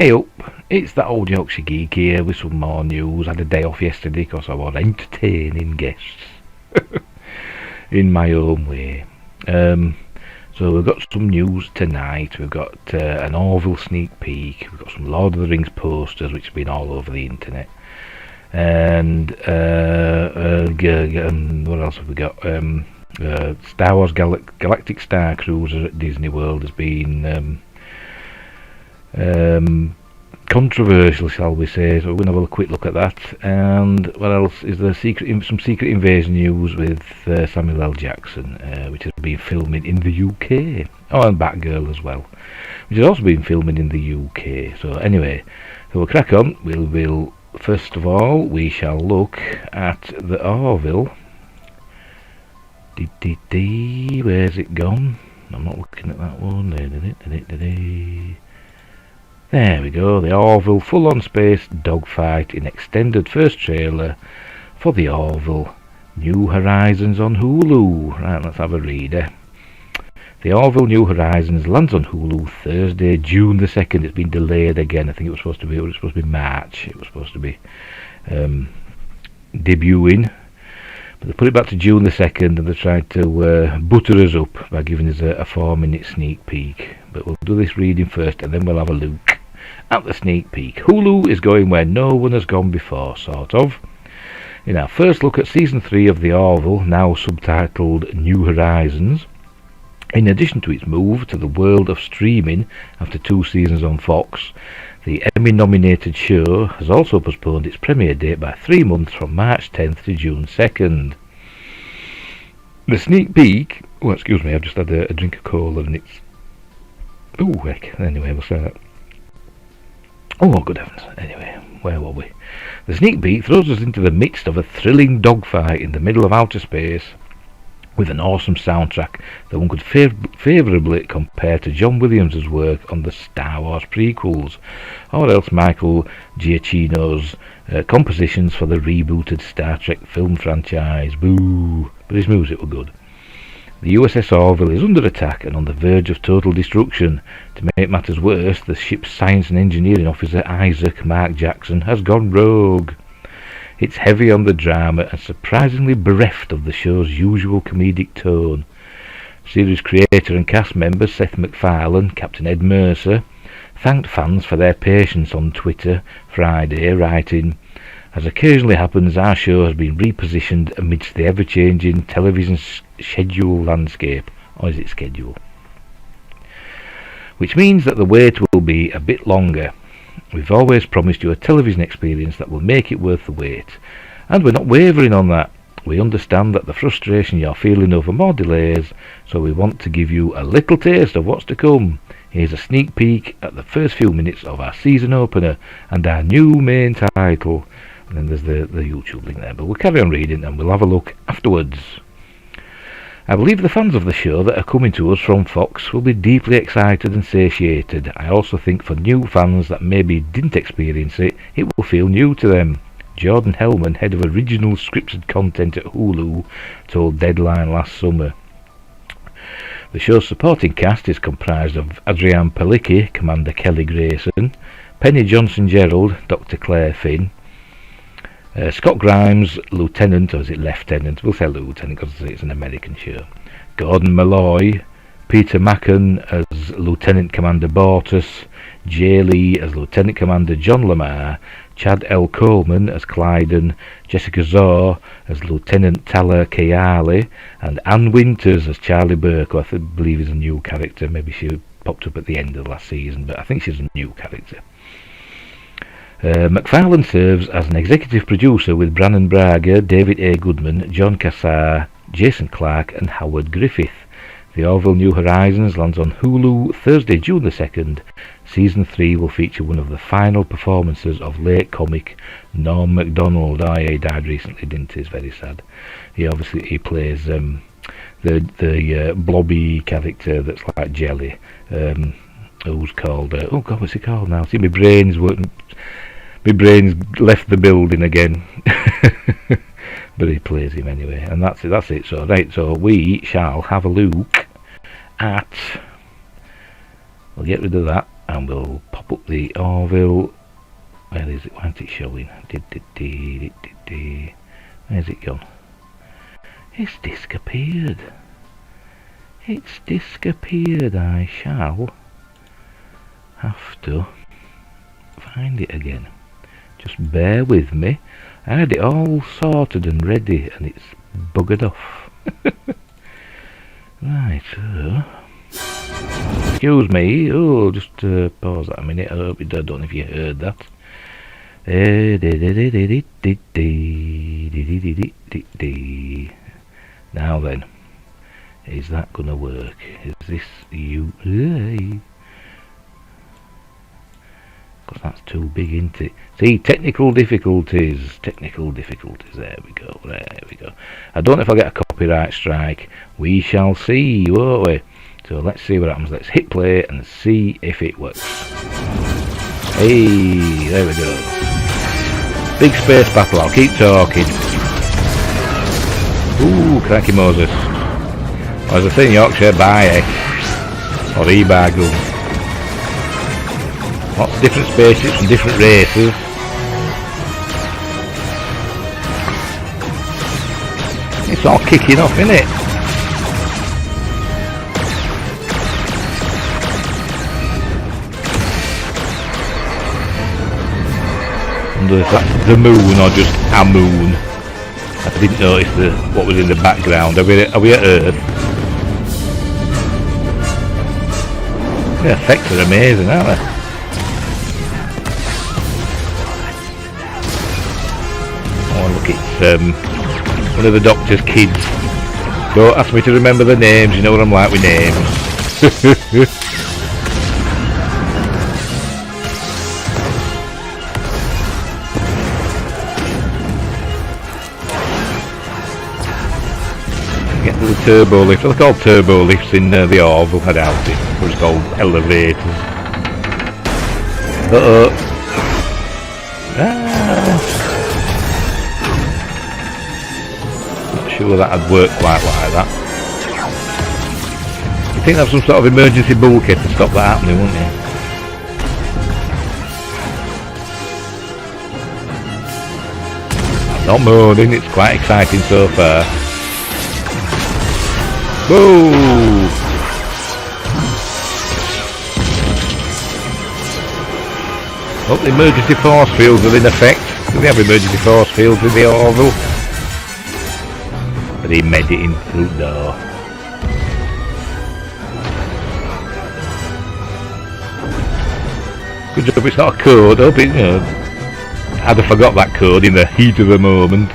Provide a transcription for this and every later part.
Hey up, it's that old Yorkshire Geek here with some more news. I had a day off yesterday because I was entertaining guests in my own way. So we've got some news tonight. We've got an Orville sneak peek. We've got some Lord of the Rings posters which have been all over the internet. And what else have we got? Star Wars Galactic Starcruiser at Disney World has been controversial, shall we say, so we're going to have a quick look at that. And what else is there? Some secret invasion news with Samuel L. Jackson, which has been filming in the UK. Oh, and Batgirl as well, which has also been filming in the UK. So anyway, so we'll crack on. We'll first of all, we shall look at the Orville. Where's it gone? I'm not looking at that one. There we go, the Orville full-on space dogfight in extended first trailer for the Orville New Horizons on Hulu. Right, let's have a reader. The Orville New Horizons lands on Hulu Thursday, June the 2nd. It's been delayed again. I think it was supposed to be March. It was supposed to be debuting. But they put it back to June the 2nd, and they tried to butter us up by giving us a 4-minute sneak peek. But we'll do this reading first, and then we'll have a look at the sneak peek. Hulu is going where no one has gone before, sort of. In our first look at Season 3 of the Orville, now subtitled New Horizons, in addition to its move to the world of streaming after 2 seasons on Fox, the Emmy-nominated show has also postponed its premiere date by 3 months from March 10th to June 2nd. The sneak peek... Oh, excuse me, I've just had a drink of cola and it's... Oh, heck. Anyway, we'll say that. Oh, good heavens. Anyway, where were we? The sneak peek throws us into the midst of a thrilling dogfight in the middle of outer space with an awesome soundtrack that one could favourably compare to John Williams' work on the Star Wars prequels, or else Michael Giacchino's compositions for the rebooted Star Trek film franchise. Boo! But his music were good. The USS Orville is under attack and on the verge of total destruction. To make matters worse, the ship's science and engineering officer Isaac Mark Jackson has gone rogue. It's heavy on the drama and surprisingly bereft of the show's usual comedic tone. Series creator and cast members Seth MacFarlane, Captain Ed Mercer, thanked fans for their patience on Twitter Friday, writing, "As occasionally happens, our show has been repositioned amidst the ever-changing television schedule landscape." Or is it schedule? "Which means that the wait will be a bit longer. We've always promised you a television experience that will make it worth the wait, and we're not wavering on that. We understand that the frustration you're feeling over more delays, so we want to give you a little taste of what's to come. Here's a sneak peek at the first few minutes of our season opener and our new main title." And then there's the YouTube link there, but we'll carry on reading and we'll have a look afterwards. "I believe the fans of the show that are coming to us from Fox will be deeply excited and satiated. I also think for new fans that maybe didn't experience it, it will feel new to them." Jordan Hellman, head of original scripted content at Hulu, told Deadline last summer. The show's supporting cast is comprised of Adrienne Palicki, Commander Kelly Grayson, Penny Johnson-Gerald, Dr. Claire Finn, Scott Grimes, Lieutenant, or is it Lieutenant? We'll say Lieutenant because it's an American show. Gordon Malloy, Peter Macon as Lieutenant Commander Bortus, Jay Lee as Lieutenant Commander John Lamar, Chad L. Coleman as Clyden, Jessica Zor as Lieutenant Tala Kayali, and Ann Winters as Charlie Burke, who I believe is a new character. Maybe she popped up at the end of last season, but I think she's a new character. MacFarlane serves as an executive producer with Brannon Braga, David A. Goodman, John Cassar, Jason Clarke and Howard Griffith. The Orville New Horizons lands on Hulu Thursday, June the 2nd. Season 3 will feature one of the final performances of late comic Norm MacDonald. Oh, yeah, he died recently, didn't he? It's very sad. He plays the blobby character that's like jelly, who's called oh god, what's he called now? See, my brain's left the building again. But he plays him anyway, and that's it. So right, so we shall have a look at, we'll get rid of that and we'll pop up the Orville. Where is it? Why isn't it showing? Where's it gone? It's disappeared. It's disappeared. I shall have to find it again. Just bear with me. I had it all sorted and ready and it's buggered off. Right, excuse me. Oh, just pause that a minute. I hope I don't know if you heard that. Now then, is that gonna work? Is this you? Because that's too big, isn't it? See, technical difficulties. There we go. I don't know if I'll get a copyright strike. We shall see, won't we? So let's see what happens. Let's hit play and see if it works. Hey, there we go. Big space battle. I'll keep talking. Ooh, cracky Moses. Or as I say in Yorkshire, bye, or e-bagel. Lots of different spaceships and different races. It's all kicking off, isn't it? I wonder if that's the moon or just a moon. I didn't notice what was in the background. Are we at Earth? The effects are amazing, aren't they? Oh look, it's one of the Doctor's kids. Don't ask me to remember the names, you know what I'm like with names. Get the turbo lifts. They're called turbo lifts in the Orville, I doubt it. It's called elevators. Not sure that'd work quite like that. You think that's some sort of emergency bulkhead to stop that happening, wouldn't you? Not moaning, it's quite exciting so far. Whoa! Oh, the emergency force fields are in effect. Do we have emergency force fields in the Orville? Are they mediting through? No. Good job it's not a code. I hope it, I'd have forgot that code in the heat of the moment.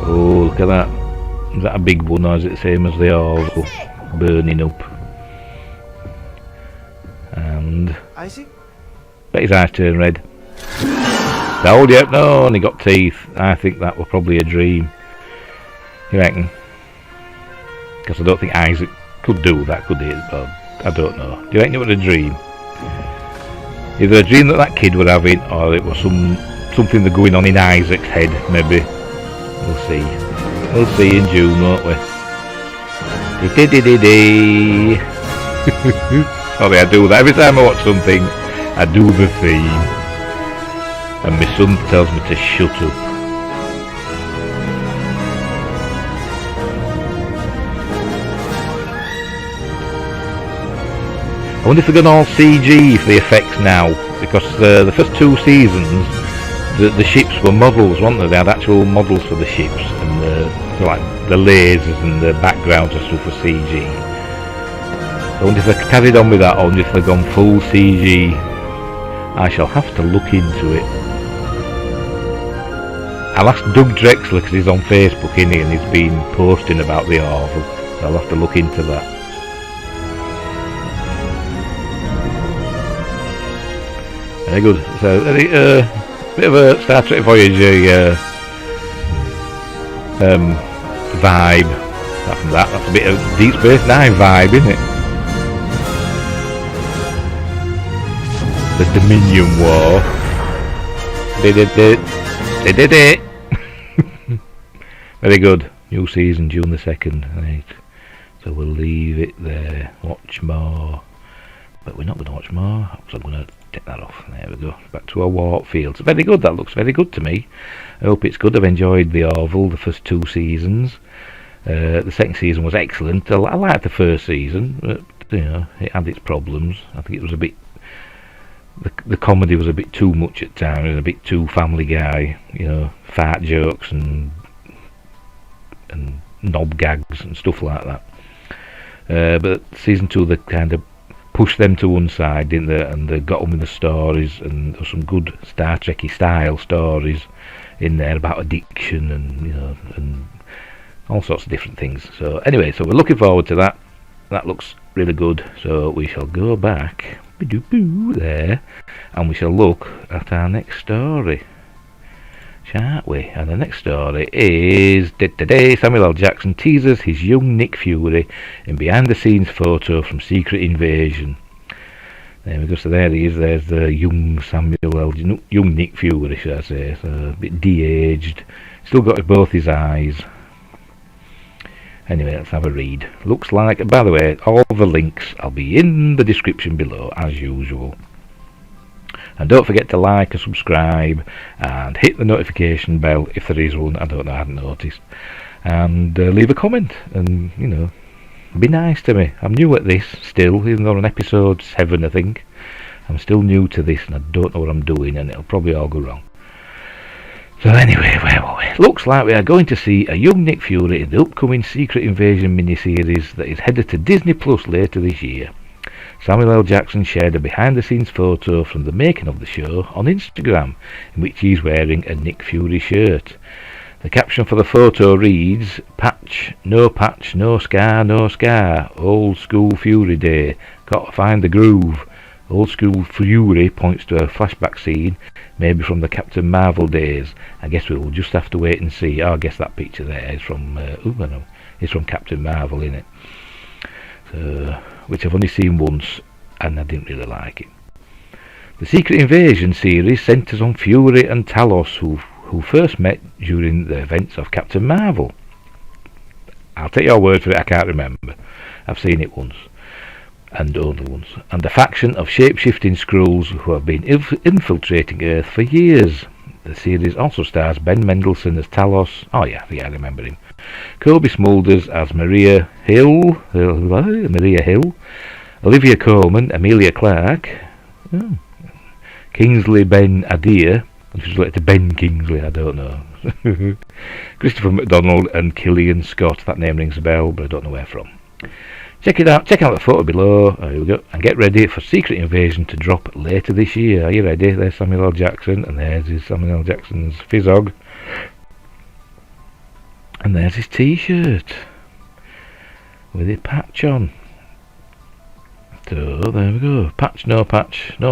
Oh, look at that. Is that a big one or is it the same as the Orville? Burning up. And Isaac? bet his eyes turn red. Oh yep, no, and he got teeth. I think that was probably a dream. You reckon? Because I don't think Isaac could do that, could he? I don't know. Do you reckon it was a dream? Either a dream that kid was having, or it was something that's going on in Isaac's head, maybe. We'll see. We'll see in June, won't we? Sorry, I do that. Every time I watch something, I do the theme. And my son tells me to shut up. I wonder if they're going all CG for the effects now. Because the first two seasons, the ships were models, weren't they? They had actual models for the ships, and so like the lasers and the backgrounds and stuff were CG. I wonder if they carried on with that, or if they've gone full CG. I shall have to look into it. I'll ask Doug Drexler because he's on Facebook, isn't he, and he's been posting about the Orville. So I'll have to look into that. Very good. So, bit of a Star Trek Voyager vibe. Apart from that's a bit of Deep Space Nine vibe, isn't it? The Dominion War. They did it. Very good. New season, June the 2nd. Right. So we'll leave it there. Watch more. but we're not going to watch more, so I'm going to take that off. There we go, back to our walk fields. Very good, that looks very good to me. I hope it's good. I've enjoyed the Orville, the first 2 seasons. The second season was excellent. I liked the first season, but you know, it had its problems. I think it was a bit, the comedy was a bit too much at times, and a bit too Family Guy, you know, fart jokes and knob gags and stuff like that. But season 2, they kind of pushed them to one side, didn't they? And they got on with the stories, and there were some good Star Trek-y style stories in there about addiction and, you know, and all sorts of different things. So anyway, so we're looking forward to that. That looks really good. So we shall go back there, and we shall look at our next story, shan't we? And the next story is today Samuel L. Jackson teases his young Nick Fury in behind-the-scenes photo from Secret Invasion. There we go. So there he is. There's the young young Nick Fury, should I say? So a bit de-aged. Still got both his eyes. Anyway, let's have a read. Looks like, by the way, all the links I'll be in the description below as usual. And don't forget to like and subscribe and hit the notification bell if there is one. I don't know, I hadn't noticed. And leave a comment and, you know, be nice to me. I'm new at this still, even though on episode 7 I think. I'm still new to this and I don't know what I'm doing, and it'll probably all go wrong. So anyway, where were we? Looks like we are going to see a young Nick Fury in the upcoming Secret Invasion miniseries that is headed to Disney Plus later this year. Samuel L. Jackson shared a behind-the-scenes photo from the making of the show on Instagram, in which he's wearing a Nick Fury shirt. The caption for the photo reads, patch, no scar, old school Fury day, gotta find the groove. Old school Fury points to a flashback scene, maybe from the Captain Marvel days. I guess we'll just have to wait and see. Oh, I guess that picture there is from, it's from Captain Marvel, innit? So, which I've only seen once, and I didn't really like it. The Secret Invasion series centres on Fury and Talos, who first met during the events of Captain Marvel. I'll take your word for it, I can't remember. I've seen it once. And only once. And the faction of shape-shifting Skrulls who have been infiltrating Earth for years. The series also stars Ben Mendelsohn as Talos. Oh yeah, I remember him. Kobe Smulders as Maria Hill. Olivia Colman, Amelia Clark. Kingsley Ben Adir. If it's related to Ben Kingsley, I don't know. Christopher McDonald and Killian Scott. That name rings a bell, but I don't know where from. Check it out. Check out the photo below. Here we go. And get ready for Secret Invasion to drop later this year. Are you ready? There's Samuel L. Jackson, and there's his Samuel L. Jackson's Fizzog. And there's his T-shirt with his patch on. So there we go. Patch, no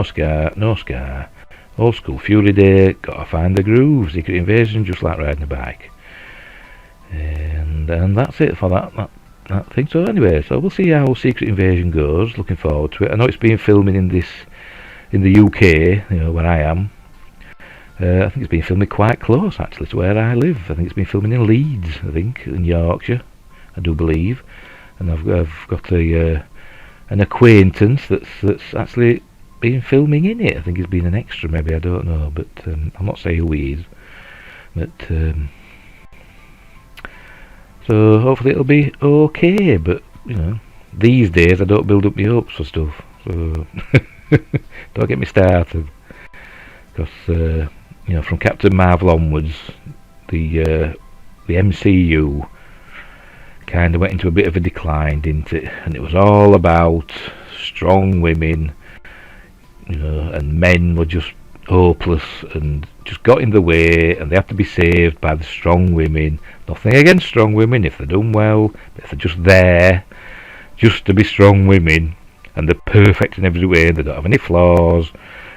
scar. Old school Fury day. Gotta find the groove. Secret Invasion, just like riding a bike. And that's it for that thing. So anyway, so we'll see how Secret Invasion goes. Looking forward to it. I know it's been filming in the UK, you know, where I am. I think it's been filming quite close actually to where I live. I think it's been filming in Leeds, I think, in Yorkshire, I do believe. And I've got an acquaintance that's actually been filming in it. I think he's been an extra, maybe, I don't know, but I'll not say who he is. But so hopefully it'll be okay. But you know, these days I don't build up my hopes for stuff. So don't get me started, because you know, from Captain Marvel onwards, the MCU kind of went into a bit of a decline, didn't it? And it was all about strong women, you know, and men were just hopeless and just got in the way, and they have to be saved by the strong women. Nothing against strong women if they're done well, but if they're just there just to be strong women and they're perfect in every way, they don't have any flaws,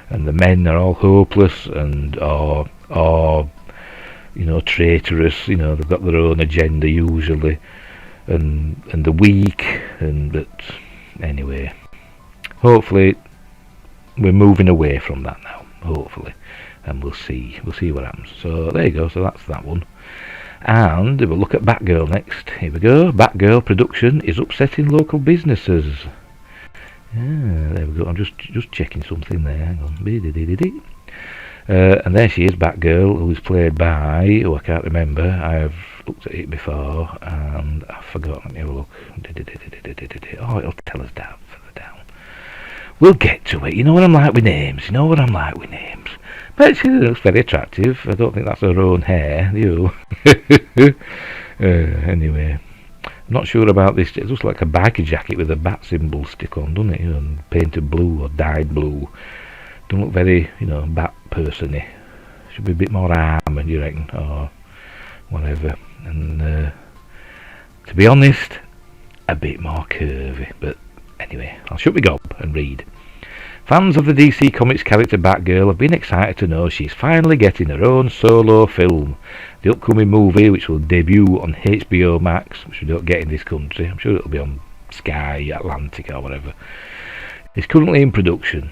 and the men are all hopeless and or you know, traitorous, you know, they've got their own agenda usually, and the weak, and but anyway, hopefully we're moving away from that now, hopefully, and we'll see what happens. So there you go. So that's that one. And we'll look at Batgirl next. Here we go. Batgirl production is upsetting local businesses. There we go. I'm just checking something there. Hang on. And there she is, Batgirl, who is played by, I can't remember. I have looked at it before and I forgot. Let me have a look. Oh, it'll tell us down further down. We'll get to it. You know what I'm like with names. But she looks very attractive. I don't think that's her own hair. You. Anyway, I'm not sure about this. It looks like a biker jacket with a bat symbol stick on, doesn't it? And painted blue or dyed blue. Don't look very, bat person-y. Should be a bit more armoured, you reckon, or whatever. And to be honest, a bit more curvy. But anyway, I'll shut my gob and read. Fans of the DC Comics character Batgirl have been excited to know she's finally getting her own solo film. The upcoming movie, which will debut on HBO Max, which we don't get in this country, I'm sure it'll be on Sky, Atlantic or whatever, is currently in production.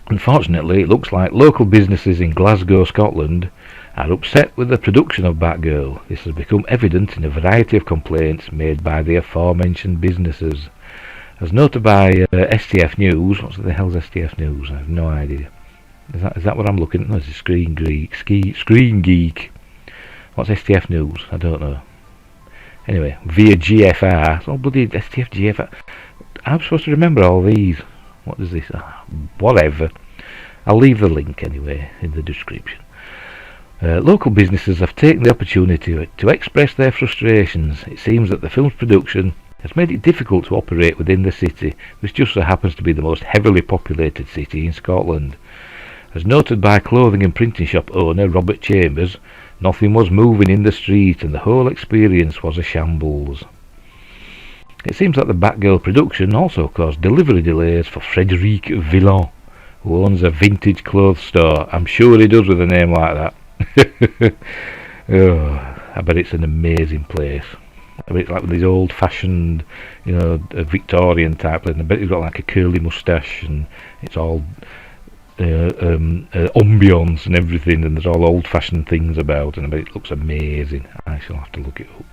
Unfortunately, it looks like local businesses in Glasgow, Scotland, are upset with the production of Batgirl. This has become evident in a variety of complaints made by the aforementioned businesses. As noted by STF News, what the hell's STF News? I have no idea. Is that what I'm looking at? No, it's a Screen Geek. What's STF News? I don't know. Anyway, via GFR. It's all bloody STF GFR. I'm supposed to remember all these. What is this? Whatever. I'll leave the link anyway in the description. Local businesses have taken the opportunity to express their frustrations. It seems that the film's production has made it difficult to operate within the city, which just so happens to be the most heavily populated city in Scotland. As noted by clothing and printing shop owner Robert Chambers, nothing was moving in the street and the whole experience was a shambles. It seems that the Batgirl production also caused delivery delays for Frederic Villon, who owns a vintage clothes store. I'm sure he does with a name like that. I bet it's an amazing place. I bet it's like these old-fashioned, Victorian type place. I bet he's got like a curly moustache and it's all ambience and everything, and there's all old-fashioned things about, and I bet it looks amazing. I shall have to look it up.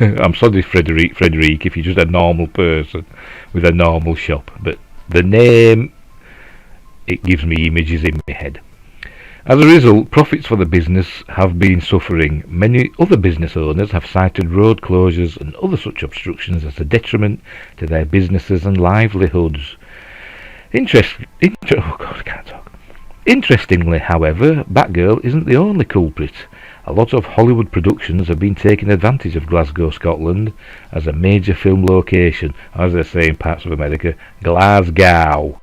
I'm sorry, Frederic, if you're just a normal person with a normal shop, but the name, it gives me images in my head. As a result, profits for the business have been suffering. Many other business owners have cited road closures and other such obstructions as a detriment to their businesses and livelihoods. Interestingly, however, Batgirl isn't the only culprit. A lot of Hollywood productions have been taking advantage of Glasgow, Scotland as a major film location, or as they say in parts of America, Glasgow.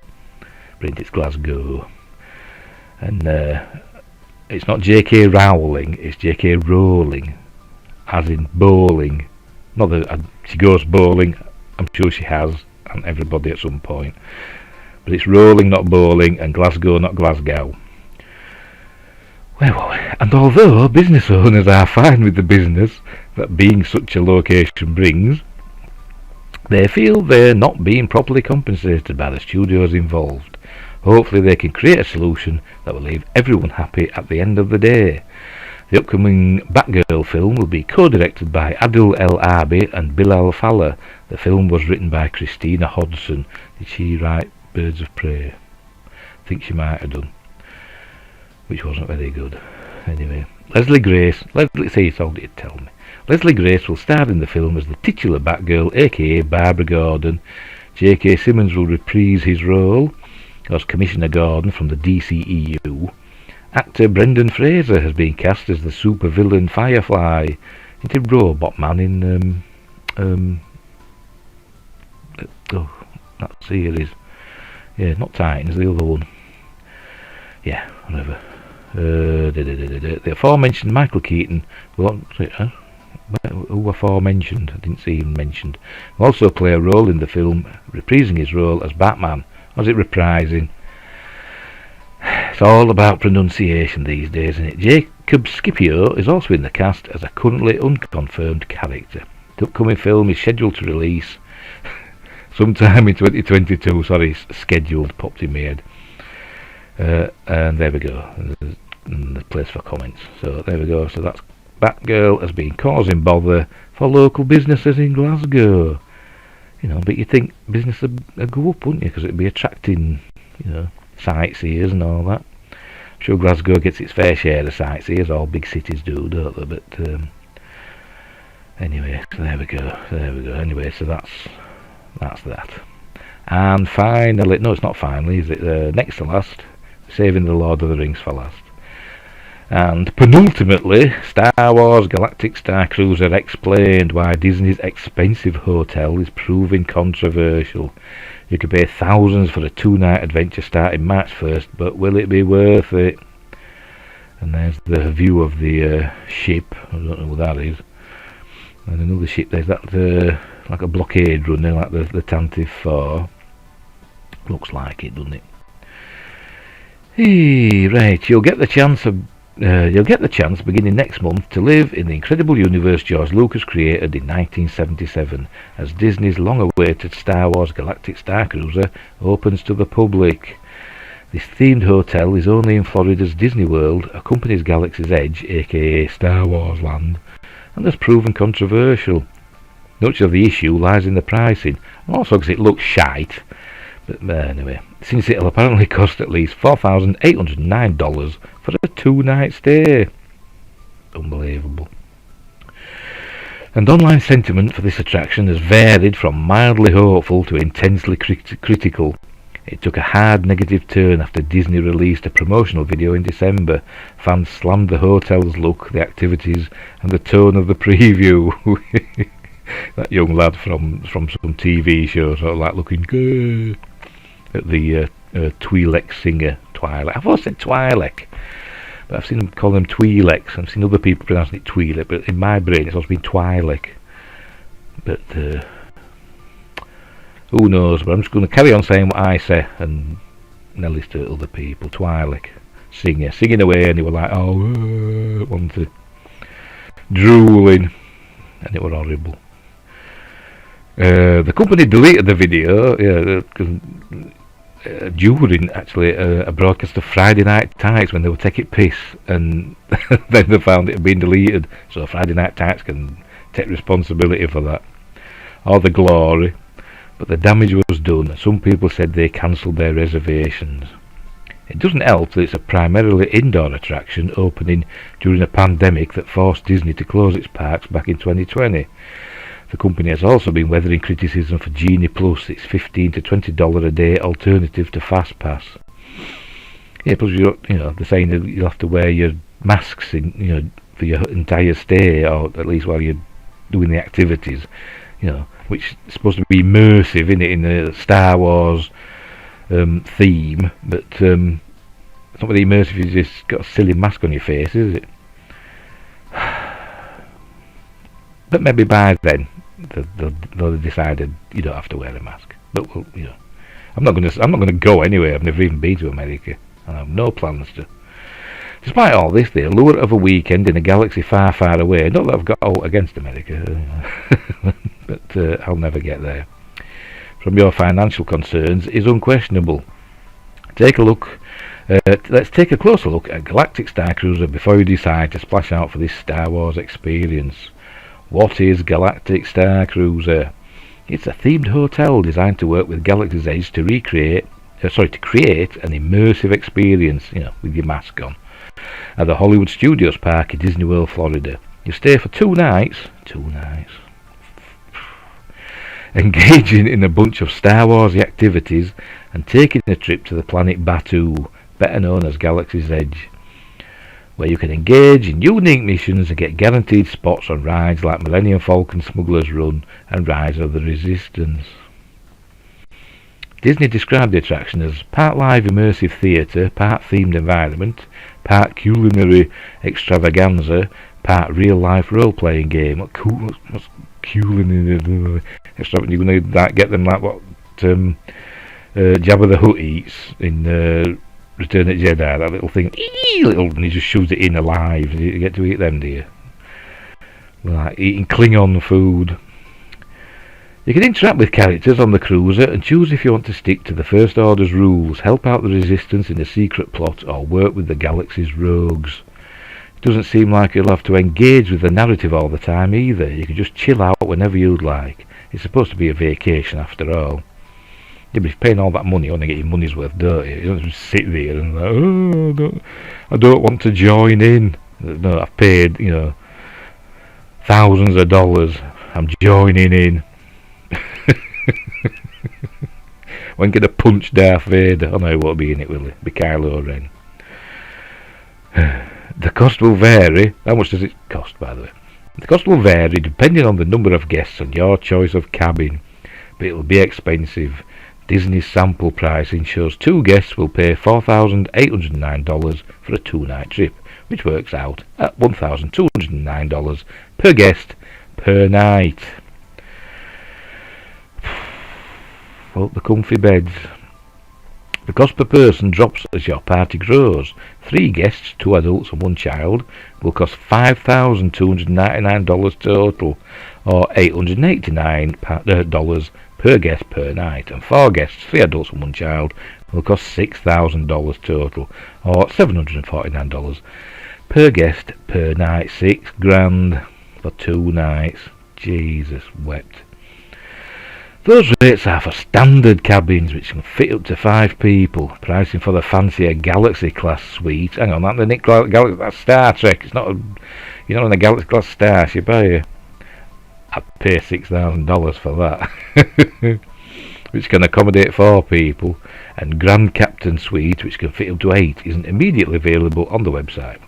But it's Glasgow. And it's not J.K. Rowling, it's J.K. Rowling, as in bowling. Not that she goes bowling, I'm sure she has, and everybody at some point. But it's Rowling, not bowling, and Glasgow, not Glasgow. Well, and although business owners are fine with the business that being such a location brings, they feel they're not being properly compensated by the studios involved. Hopefully they can create a solution that will leave everyone happy at the end of the day. The upcoming Batgirl film will be co-directed by Adil El Arbi and Bilal Fowler. The film was written by Christina Hodson. Did she write Birds of Prey? I think she might have done, which wasn't very good. Anyway, Leslie Grace will star in the film as the titular Batgirl, aka Barbara Gordon. J.K. Simmons will reprise his role as Commissioner Gordon from the DCEU. Actor Brendan Fraser has been cast as the supervillain Firefly. Into Robot Man in that series. Yeah, not Titans, the other one. Yeah, whatever. The aforementioned Michael Keaton who aforementioned, I didn't see him mentioned, will also play a role in the film, reprising his role as Batman. Was it reprising? It's all about pronunciation these days, isn't it? Jacob Scipio is also in the cast as a currently unconfirmed character. The upcoming film is scheduled to release sometime in 2022. Sorry, scheduled popped in my head. And there we go. And the place for comments. So there we go. So that's Batgirl has been causing bother for local businesses in Glasgow. but you'd think business would go up, wouldn't you? Because it'd be attracting, sightseers and all that. I'm sure Glasgow gets its fair share of sightseers, all big cities do, don't they? But anyway, so there we go. Anyway, so that's that. And finally, no, it's not finally, is it? Next to last, saving the Lord of the Rings for last. And penultimately, Star Wars Galactic Starcruiser explained why Disney's expensive hotel is proving controversial. You could pay thousands for a 2-night adventure starting March 1st, but will it be worth it? And there's the view of the ship. I don't know what that is. And another ship, there's that like a blockade runner, like the Tantive 4. Looks like it, doesn't it? Hey, right, you'll get the chance beginning next month to live in the incredible universe George Lucas created in 1977 as Disney's long-awaited Star Wars Galactic Starcruiser opens to the public. This themed hotel is only in Florida's Disney World, a company's Galaxy's Edge, aka Star Wars Land, and has proven controversial. Much of the issue lies in the pricing, and also because it looks shite. But anyway, since it'll apparently cost at least $4,809 for a 2-night stay. Unbelievable. And online sentiment for this attraction has varied from mildly hopeful to intensely critical. It took a hard negative turn after Disney released a promotional video in December. Fans slammed the hotel's look, the activities, and the tone of the preview. That young lad from some TV show, sort of like looking good at the Twi'lek singer, Twi'lek. I've always said Twi'lek, but I've seen them call them Twi'leks. I've seen other people pronouncing it Twi'lek, but in my brain it's always been Twi'lek. But who knows? But I'm just going to carry on saying what I say and Nelly's to other people. Twi'lek, singing away, and they were like, wanted drooling, and it was horrible. The company deleted the video during actually a broadcast of Friday Night Tights when they were taking piss, and then they found it had been deleted. So Friday Night Tights can take responsibility for that, or the glory. But the damage was done. Some people said they cancelled their reservations. It doesn't help that it's a primarily indoor attraction opening during a pandemic that forced Disney to close its parks back in 2020. The company has also been weathering criticism for Genie Plus, its $15 to $20 a day alternative to FastPass. Yeah, plus they're saying that you'll have to wear your masks for your entire stay, or at least while you're doing the activities. Which is supposed to be immersive, in the Star Wars theme, but it's not really immersive if you just got a silly mask on your face, is it? But maybe by then they'll have decided you don't have to wear a mask. But I'm not going to go anyway. I've never even been to America, and I have no plans to. Despite all this, the allure of a weekend in a galaxy far, far away. Not that I've got all against America, but I'll never get there. From your financial concerns is unquestionable. Let's take a closer look at Galactic Starcruiser before you decide to splash out for this Star Wars experience. What is Galactic Starcruiser? It's a themed hotel designed to work with Galaxy's Edge to create an immersive experience, with your mask on, at the Hollywood Studios Park in Disney World, Florida. You stay for 2 nights, engaging in a bunch of Star Wars activities and taking a trip to the planet Batuu, better known as Galaxy's Edge, where you can engage in unique missions and get guaranteed spots on rides like Millennium Falcon Smuggler's Run and Rise of the Resistance. Disney described the attraction as part live immersive theatre, part themed environment, part culinary extravaganza, part real-life role-playing game. What's culinary extravaganza? You're going to get them like what Jabba the Hutt eats in Return of the Jedi, that little thing, and he just shoots it in alive. You get to eat them, do you? Like eating Klingon food. You can interact with characters on the cruiser and choose if you want to stick to the First Order's rules, help out the Resistance in a secret plot, or work with the galaxy's rogues. Doesn't seem like you'll have to engage with the narrative all the time either. You can just chill out whenever you'd like. It's supposed to be a vacation after all. Yeah, but if you're paying all that money, you want to get your money's worth, don't you? You don't just sit there and like, oh, I don't want to join in. No, I've paid, thousands of dollars. I'm joining in. When can I punch Darth Vader? Oh no, it won't be in it, will it? It'll be Kylo Ren. The cost will vary. How much does it cost, by the way? The cost will vary depending on the number of guests and your choice of cabin, but it will be expensive. Disney's sample pricing shows 2 guests will pay $4,809 for a 2-night trip, which works out at $1,209 per guest per night. Well, the comfy beds. The cost per person drops as your party grows. 3 guests, 2 adults and 1 child, will cost $5,299 total, or $889 per guest per night. And 4 guests, 3 adults and 1 child, will cost $6,000 total, or $749 per guest per night. $6,000 for 2 nights. Jesus wept. Those rates are for standard cabins, which can fit up to 5 people. Pricing for the fancier Galaxy class suite. Hang on, that's Star Trek. It's not. You're not in a Galaxy class starship, are you? I'd pay $6,000 for that, which can accommodate 4 people. And Grand Captain suite, which can fit up to 8, isn't immediately available on the website.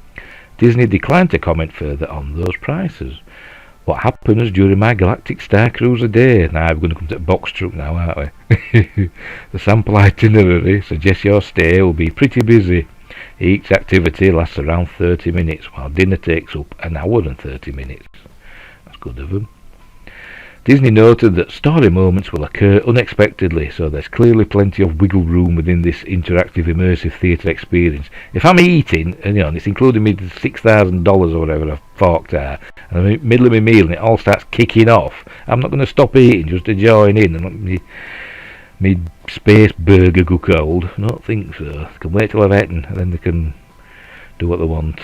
Disney declined to comment further on those prices. What happens during my Galactic Starcruiser day? Now we're going to come to the box truck now, aren't we? The sample itinerary suggests your stay will be pretty busy. Each activity lasts around 30 minutes, while dinner takes up an hour and 30 minutes. That's good of them. Disney noted that story moments will occur unexpectedly, so there's clearly plenty of wiggle room within this interactive immersive theatre experience. If I'm eating, and it's including me $6,000 or whatever I've forked out, and I'm in the middle of my meal and it all starts kicking off, I'm not going to stop eating just to join in and let me space burger go cold. I don't think so. They can wait till I've eaten and then they can do what they want.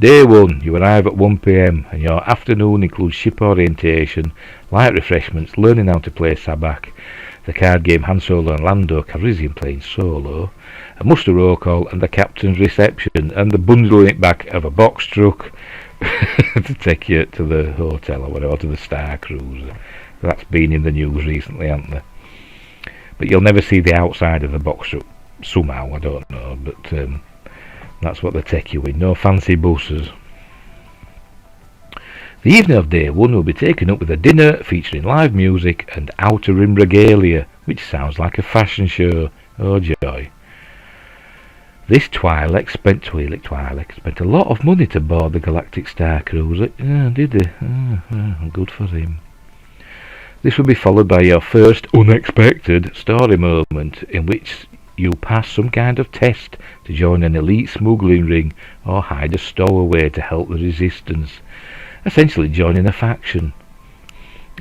Day 1, you arrive at 1 PM and your afternoon includes ship orientation, light refreshments, learning how to play Sabacc, the card game Han Solo and Lando Calrissian playing solo, a muster roll call and the captain's reception, and the bundling it back of a box truck to take you to the hotel or whatever, to the Starcruiser. That's been in the news recently, hasn't they? But you'll never see the outside of the box truck somehow, I don't know, but that's what they take you in. No fancy buses. The evening of day 1 will be taken up with a dinner featuring live music and outer rim regalia, which sounds like a fashion show. Oh joy. This Twi'lek spent a lot of money to board the Galactic Starcruiser. Yeah, did he? Good for him. This will be followed by your first unexpected story moment, in which you pass some kind of test to join an elite smuggling ring or hide a stowaway to help the resistance, essentially joining a faction.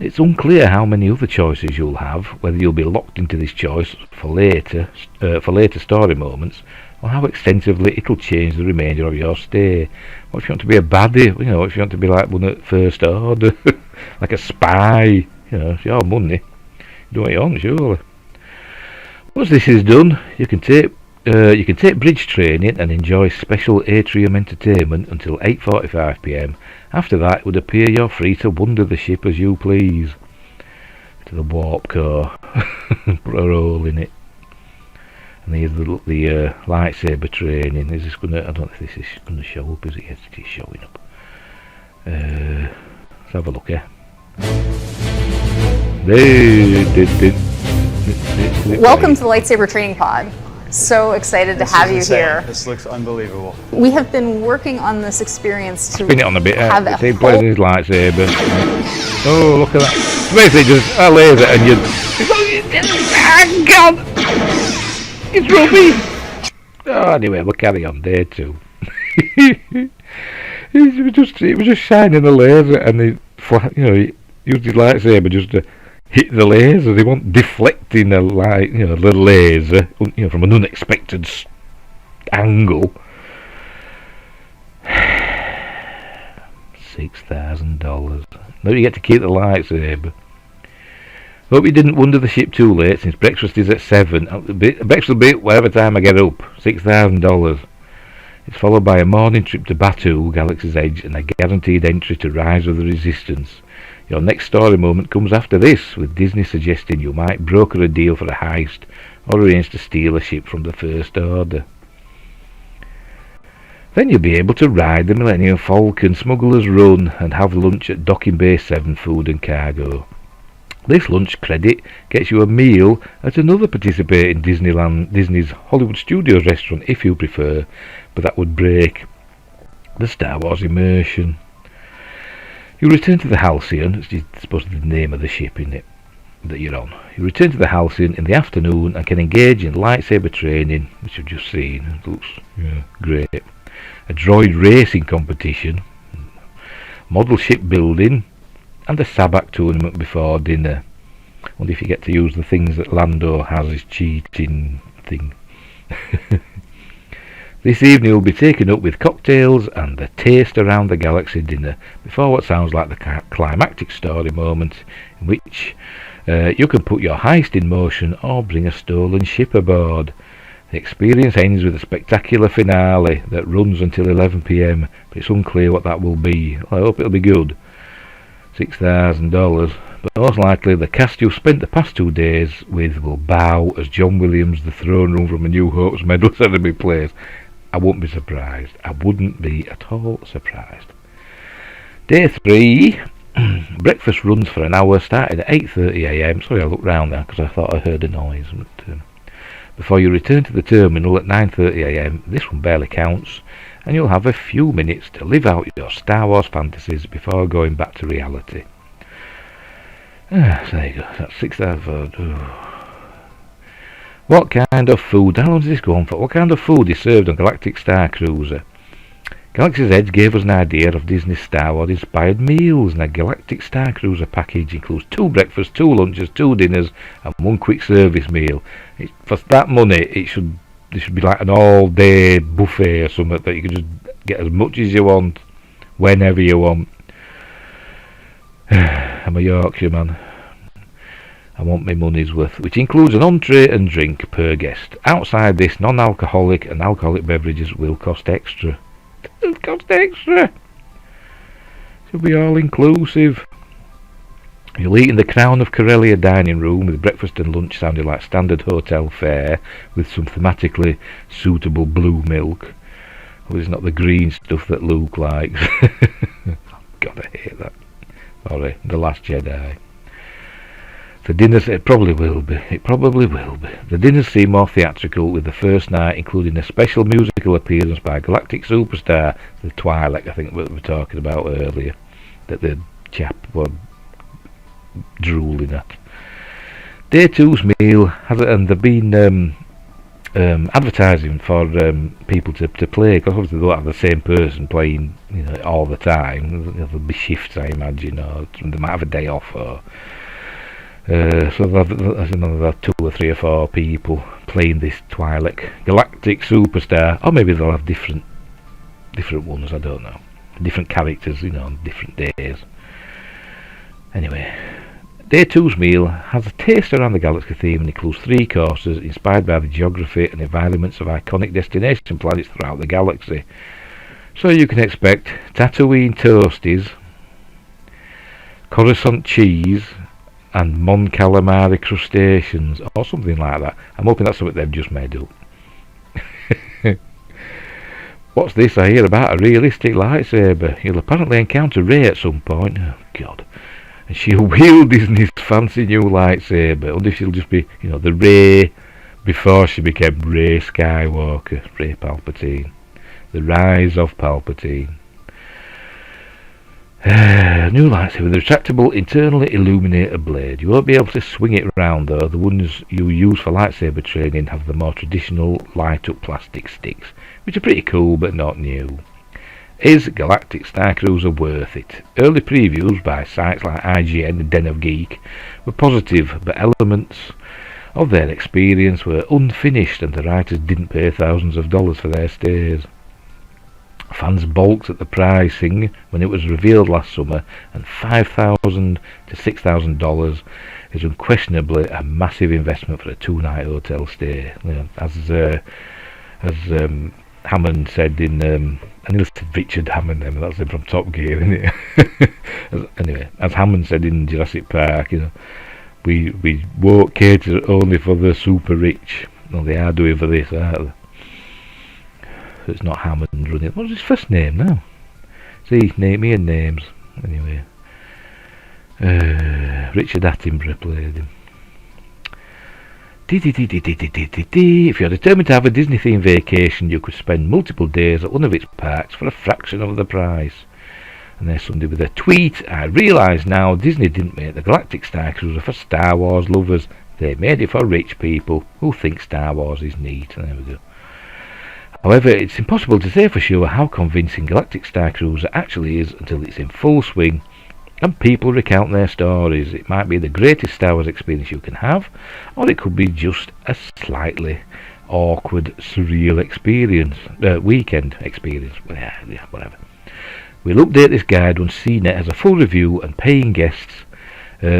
It's unclear how many other choices you'll have, whether you'll be locked into this choice for later story moments, or how extensively it'll change the remainder of your stay. What if you want to be a baddie? What if you want to be like one at First Order, like a spy? It's your money. Do what you want, surely. Once this is done, you can take bridge training and enjoy special atrium entertainment until 8:45 PM. After that, it would appear you're free to wander the ship as you please. To the warp core, put a hole in it. And here's the lightsaber training. Is this gonna? I don't know if this is gonna show up. Is it? Yes, it is showing up. Let's have a look here. Welcome to the Lightsaber Training Pod. So excited to have you here. This looks unbelievable. We have been working on this experience to spin it on a bit. have He plays his lightsaber. Oh, look at that! It's basically just a laser, and you. Oh God! It's rubbish. Oh, anyway, we'll carry on. Day 2. It was just shining a laser, and he used his lightsaber just to hit the laser. They weren't deflecting the laser, from an unexpected angle. $6,000. Now you get to keep the lightsaber. Hope you didn't wonder the ship too late, since breakfast is at 7. Breakfast will be whatever time I get up. $6,000. It's followed by a morning trip to Batuu, Galaxy's Edge, and a guaranteed entry to Rise of the Resistance. Your next story moment comes after this, with Disney suggesting you might broker a deal for a heist, or arrange to steal a ship from the First Order. Then you'll be able to ride the Millennium Falcon, Smuggler's Run, and have lunch at Docking Bay 7 Food and Cargo. This lunch credit gets you a meal at another participating Disney's Hollywood Studios restaurant if you prefer, but that would break the Star Wars immersion. You return to the Halcyon, which is supposed to be the name of the ship that you're on. You return to the Halcyon in the afternoon and can engage in lightsaber training, which you've just seen. It looks great. A droid racing competition, model ship building, and a sabak tournament before dinner. Wonder if you get to use the things that Lando has his cheating thing. This evening will be taken up with cocktails and the Taste Around the Galaxy dinner before what sounds like the climactic story moment in which you can put your heist in motion or bring a stolen ship aboard. The experience ends with a spectacular finale that runs until 11 p.m, but it's unclear what that will be. I hope it'll be good. $6,000, but most likely the cast you've spent the past 2 days with will bow as John Williams, the throne room from A New Hope's medal ceremony plays. I wouldn't be surprised. I wouldn't be at all surprised. Day 3, breakfast runs for an hour, starting at 8:30 a.m. Sorry, I looked round there because I thought I heard a noise. But, before you return to the terminal at 9:30 a.m, this one barely counts, and you'll have a few minutes to live out your Star Wars fantasies before going back to reality. So there you go. That's 6,000. What kind of food? How long does this go on for? What kind of food is served on Galactic Starcruiser? Galaxy's Edge gave us an idea of Disney's Star Wars inspired meals, and a Galactic Starcruiser package includes 2 breakfasts, 2 lunches, 2 dinners, and 1 quick service meal. For that money, it should be like an all-day buffet or something that you can just get as much as you want, whenever you want. I'm a Yorkshire man. I want my money's worth, which includes an entree and drink per guest. Outside this, non-alcoholic and alcoholic beverages will cost extra. It'll cost extra. It'll be all-inclusive. You'll eat in the Crown of Corellia dining room with breakfast and lunch sounding like standard hotel fare with some thematically suitable blue milk. Oh, it's not the green stuff that Luke likes. God, I hate that. Sorry, The Last Jedi. The dinners, it probably will be. The dinners seem more theatrical, with the first night including a special musical appearance by Galactic superstar, the Twi'lek, I think we were talking about earlier, that the chap was drooling at. Day 2's meal has, and they've been advertising for people to play, because obviously they don't have the same person playing, all the time. There'll be shifts, I imagine, or they might have a day off, or so they'll have 2 or 3 or 4 people playing this Twi'lek Galactic superstar, or maybe they'll have different ones, I don't know, different characters, on different days. Anyway, Day 2's meal has a Taste Around the Galaxy theme and includes 3 courses inspired by the geography and environments of iconic destination planets throughout the galaxy. So you can expect Tatooine toasties, Coruscant cheese, and Mon Calamari crustaceans, or something like that. I'm hoping that's something they've just made up. What's this I hear about a realistic lightsaber? You'll apparently encounter Rey at some point. Oh God. And she'll wield Disney's fancy new lightsaber. I wonder if she'll just be, the Rey before she became Rey Skywalker, Rey Palpatine. The rise of Palpatine. New lightsaber with a retractable, internally illuminator blade. You won't be able to swing it around though. The ones you use for lightsaber training have the more traditional light-up plastic sticks, which are pretty cool but not new. Is Galactic Starcruiser worth it? Early previews by sites like IGN and Den of Geek were positive, but elements of their experience were unfinished and the writers didn't pay thousands of dollars for their stays. Fans balked at the pricing when it was revealed last summer, and $5,000 to $6,000 is unquestionably a massive investment for a 2-night hotel stay. You know, as Hammond said in, I nearly said Richard Hammond then, but that's him from Top Gear, isn't it? Anyway, as Hammond said in Jurassic Park, you know, we won't cater only for the super rich. Well, they are doing for this, aren't they? So it's not Hammond running. What's his first name now? See, name me and names. Anyway, Richard Attenborough played him. If you're determined to have a Disney-themed vacation, you could spend multiple days at one of its parks for a fraction of the price. And there's somebody with a tweet. I realise now Disney didn't make the Galactic Starcruiser for Star Wars lovers. They made it for rich people who think Star Wars is neat. There we go. However, it's impossible to say for sure how convincing Galactic Starcruiser actually is until it's in full swing and people recount their stories. It might be the greatest Star Wars experience you can have, or it could be just a slightly awkward, surreal experience, weekend experience. Yeah, whatever. We'll update this guide once CNET has a full review and paying guests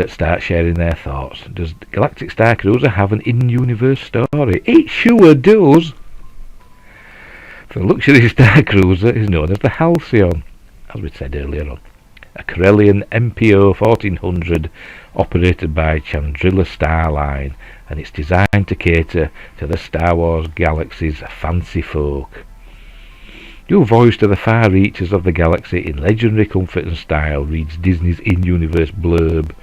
start sharing their thoughts. Does Galactic Starcruiser have an in-universe story? It sure does! The luxury Starcruiser is known as the Halcyon, as we said earlier on. A Corellian MPO 1400 operated by Chandrila Starline, and it's designed to cater to the Star Wars galaxy's fancy folk. Your voice to the far reaches of the galaxy in legendary comfort and style, reads Disney's in-universe blurb.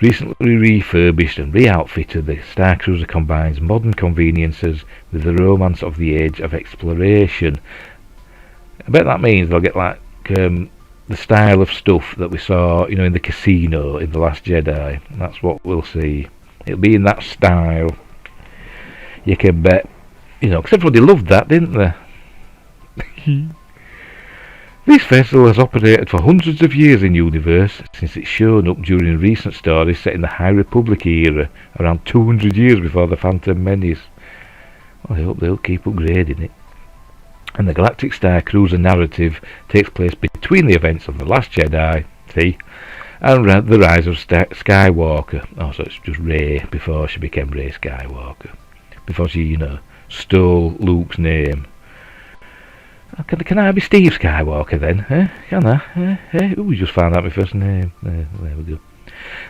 Recently refurbished and re-outfitted, the Starcruiser combines modern conveniences with the romance of the age of exploration. I bet that means they'll get like the style of stuff that we saw, you know, in the casino in The Last Jedi. That's what we'll see. It'll be in that style. You can bet, you know, because everybody loved that, didn't they? This vessel has operated for hundreds of years in universe, since it's shown up during recent stories set in the High Republic era, around 200 years before the Phantom Menace. Well, I hope they'll keep upgrading it. And the Galactic Starcruiser narrative takes place between the events of The Last Jedi, and the rise of Skywalker. Oh, so it's just Rey before she became Rey Skywalker. Before she, you know, stole Luke's name. Can I be Steve Skywalker then? Can I? We just found out my first name. There we go.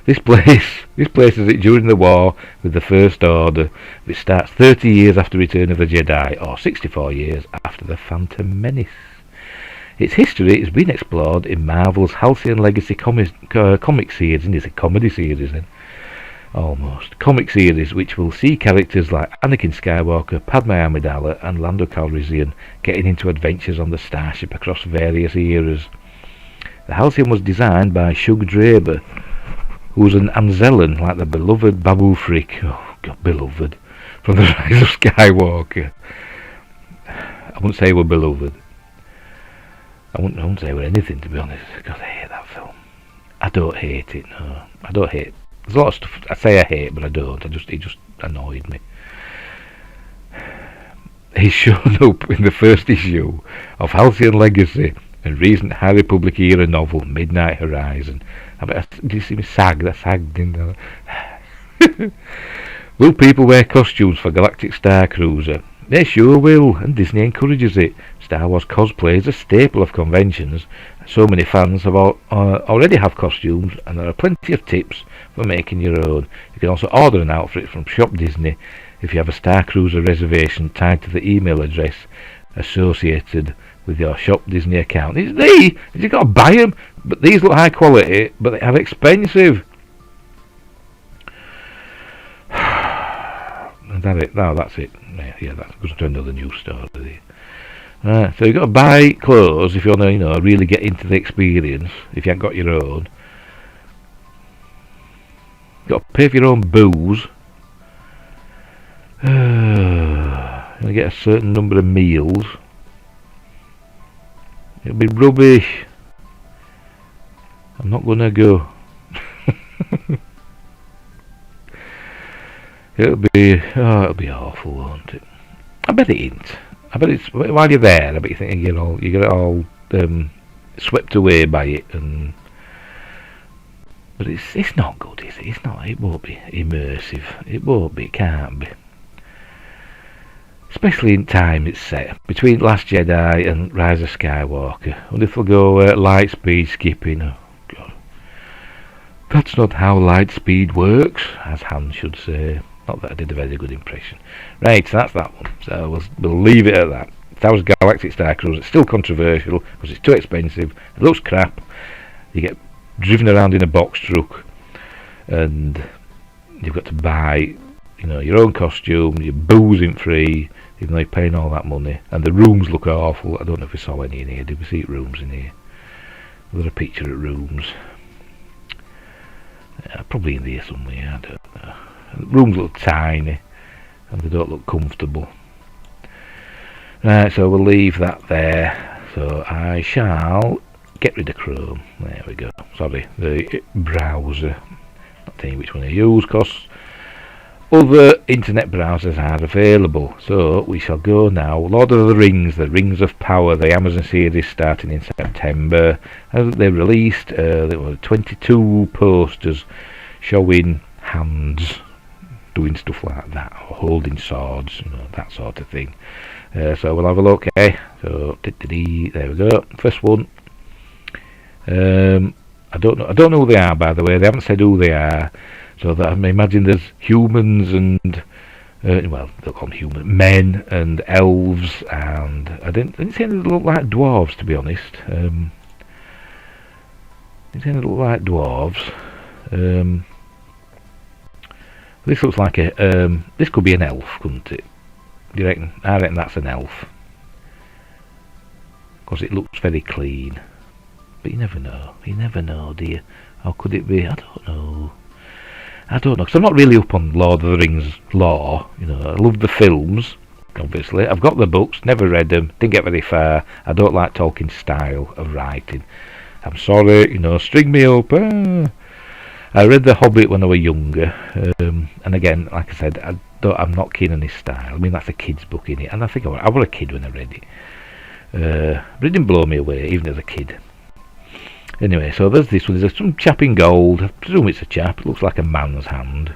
This places it during the war with the First Order, which starts 30 years after Return of the Jedi, or 64 years after the Phantom Menace. Its history has been explored in Marvel's Halcyon Legacy comic series, and it's a comedy series then. Almost. Comic series which will see characters like Anakin Skywalker, Padme Amidala and Lando Calrissian getting into adventures on the starship across various eras. The Halcyon was designed by Shug Draber, who was an Anzellan like the beloved Babu Frick, oh God, beloved, from the Rise of Skywalker. I wouldn't say we're beloved. I wouldn't say we're anything, to be honest, because I hate that film. I don't hate it, no. I don't hate. There's a lot of stuff I say I hate, but I don't. It just annoyed me. He's shown up in the first issue of Halcyon Legacy and recent High Republic era novel Midnight Horizon. Did you see me sag? That sagged, didn't I? Will people wear costumes for Galactic Starcruiser? They sure will, and Disney encourages it. Star Wars cosplay is a staple of conventions. So many fans have already have costumes, and there are plenty of tips for making your own. You can also order an outfit from Shop Disney if you have a Starcruiser reservation tied to the email address associated with your Shop Disney account. You've got to buy them, but these look high quality, but they are expensive. And that's it. Yeah, that goes to another news story. Right, so you've got to buy clothes if you want to, you know, really get into the experience. If you haven't got your own, you've got to pay for your own booze. You get a certain number of meals. It'll be rubbish. I'm not gonna go. It'll be awful, won't it? I bet it ain't. I bet it's while you're there. I bet you think you get it all swept away by it, but it's not good, is it? It's not. It won't be immersive. It won't be. It can't be. Especially in time it's set between Last Jedi and Rise of Skywalker. And if they'll go light speed skipping, oh God, that's not how light speed works, as Han should say. Not that I did a very good impression. Right, so that's that one. So we'll leave it at that. That was Galactic Starcruiser. It's still controversial because it's too expensive. It looks crap. You get driven around in a box truck, and you've got to buy, your own costume. You're boozing free, even though you're paying all that money. And the rooms look awful. I don't know if we saw any in here. Did we see rooms in here? Was there a picture of rooms? Probably in here somewhere. I don't know. The rooms look tiny, and they don't look comfortable. Right, so we'll leave that there. So I shall get rid of Chrome. There we go. Sorry, the browser. Not telling you which one I use, because other internet browsers are available. So we shall go now. Lord of the Rings, the Rings of Power, the Amazon series starting in September. They released there were 22 posters showing hands doing stuff like that, or holding swords, that sort of thing. So we'll have a look. So there we go. First one. I don't know who they are, by the way. They haven't said who they are. So that I imagine there's humans and they'll call them human men and elves, and I didn't see any that look like dwarves, to be honest. Didn't see any that look like dwarves. This looks like this could be an elf, couldn't it? Do you reckon? I reckon that's an elf, because it looks very clean. But you never know. You never know, do you? How could it be? I don't know. Because I'm not really up on Lord of the Rings lore. I love the films, obviously. I've got the books, never read them, didn't get very far. I don't like Tolkien's style of writing. I'm sorry, string me up. I read The Hobbit when I was younger, and again, like I said, I'm not keen on his style. I mean, that's a kid's book, innit? And I think I was a kid when I read it. But it didn't blow me away, even as a kid. Anyway, so there's this one. There's some chap in gold. I presume it's a chap. It looks like a man's hand.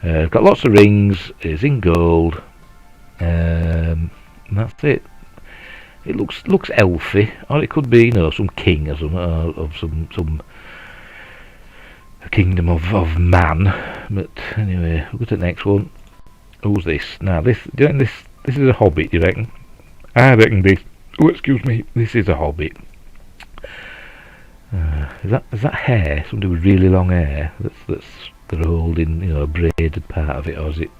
Got lots of rings. It's in gold. And that's it. It looks elfy, or it could be, some king or some a kingdom of man. But anyway, we'll go to the next one. Who's this? Now, do you reckon this is a hobbit? Do you reckon? I reckon this. Oh, excuse me. This is a hobbit. Is that hair? Somebody with really long hair that's they're holding, a braided part of it, or is it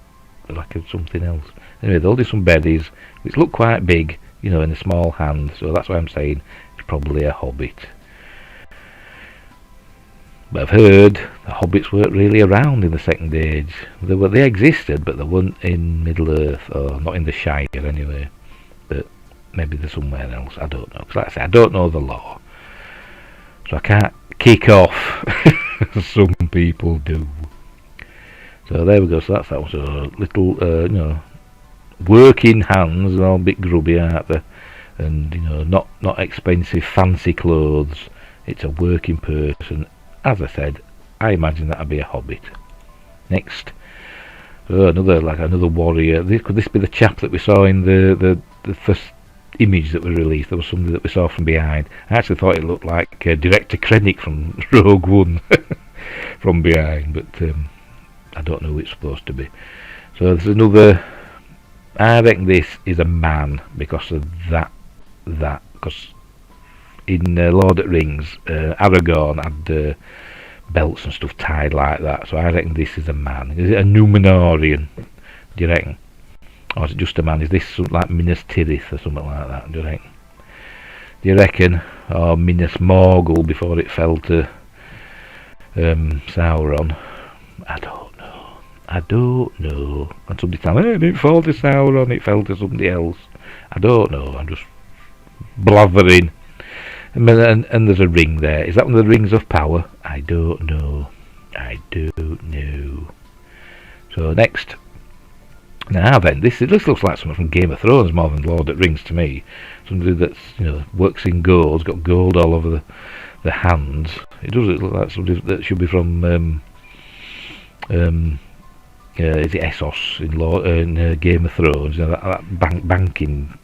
like something else? Anyway, they're holding some berries, which look quite big, in a small hand. So that's why I'm saying it's probably a hobbit. But I've heard the hobbits weren't really around in the Second Age. They existed, but they weren't in Middle Earth, or not in the Shire anyway. But maybe they're somewhere else. I don't know. Because like I say, I don't know the lore. So I can't kick off as some people do. So there we go. So that's that one. So little, working hands, all a bit grubby, aren't they? And not expensive, fancy clothes. It's a working person. As I said, I imagine that'd be a hobbit. Next, another warrior. Could this be the chap that we saw in the first image that was released? There was somebody that we saw from behind. I actually thought it looked like Director Krennic from Rogue One from behind, but I don't know who it's supposed to be. So there's another. I reckon this is a man because of that. Because in Lord of the Rings, Aragorn had belts and stuff tied like that. So I reckon this is a man. Is it a Númenórean? Do you reckon? Or is it just a man? Is this something like Minas Tirith or something like that? Do you reckon? Or Minas Morgul before it fell to Sauron? I don't know. And somebody tell me, it didn't fall to Sauron, it fell to somebody else. I don't know. I'm just blathering. And there's a ring there. Is that one of the rings of power? I don't know. So next. Now then, this looks like something from Game of Thrones more than Lord of the Rings to me. Somebody that's, works in gold, got gold all over the hands. It does look like somebody that should be from is it Essos in Game of Thrones? That banking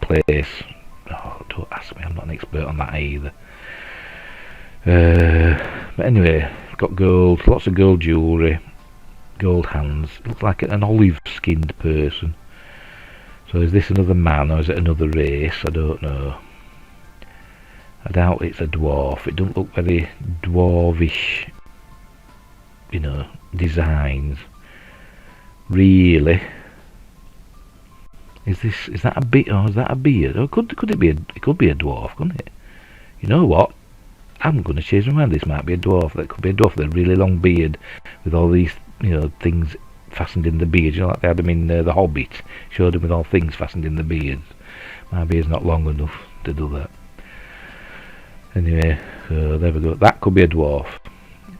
place. Oh, don't ask me, I'm not an expert on that either. But anyway, got gold, lots of gold jewellery, gold hands. Looks like an olive-skinned person. So is this another man or is it another race? I don't know. I doubt it's a dwarf. It doesn't look very dwarvish, designs. Really. Is that a bit, or is that a beard? Or could it be it could be a dwarf, couldn't it? You know what? I'm going to change my mind. This might be a dwarf. That could be a dwarf with a really long beard, with all these, things fastened in the beard. Like they had them in The Hobbit. Showed them with all things fastened in the beard. My beard's not long enough to do that. Anyway, so there we go. That could be a dwarf.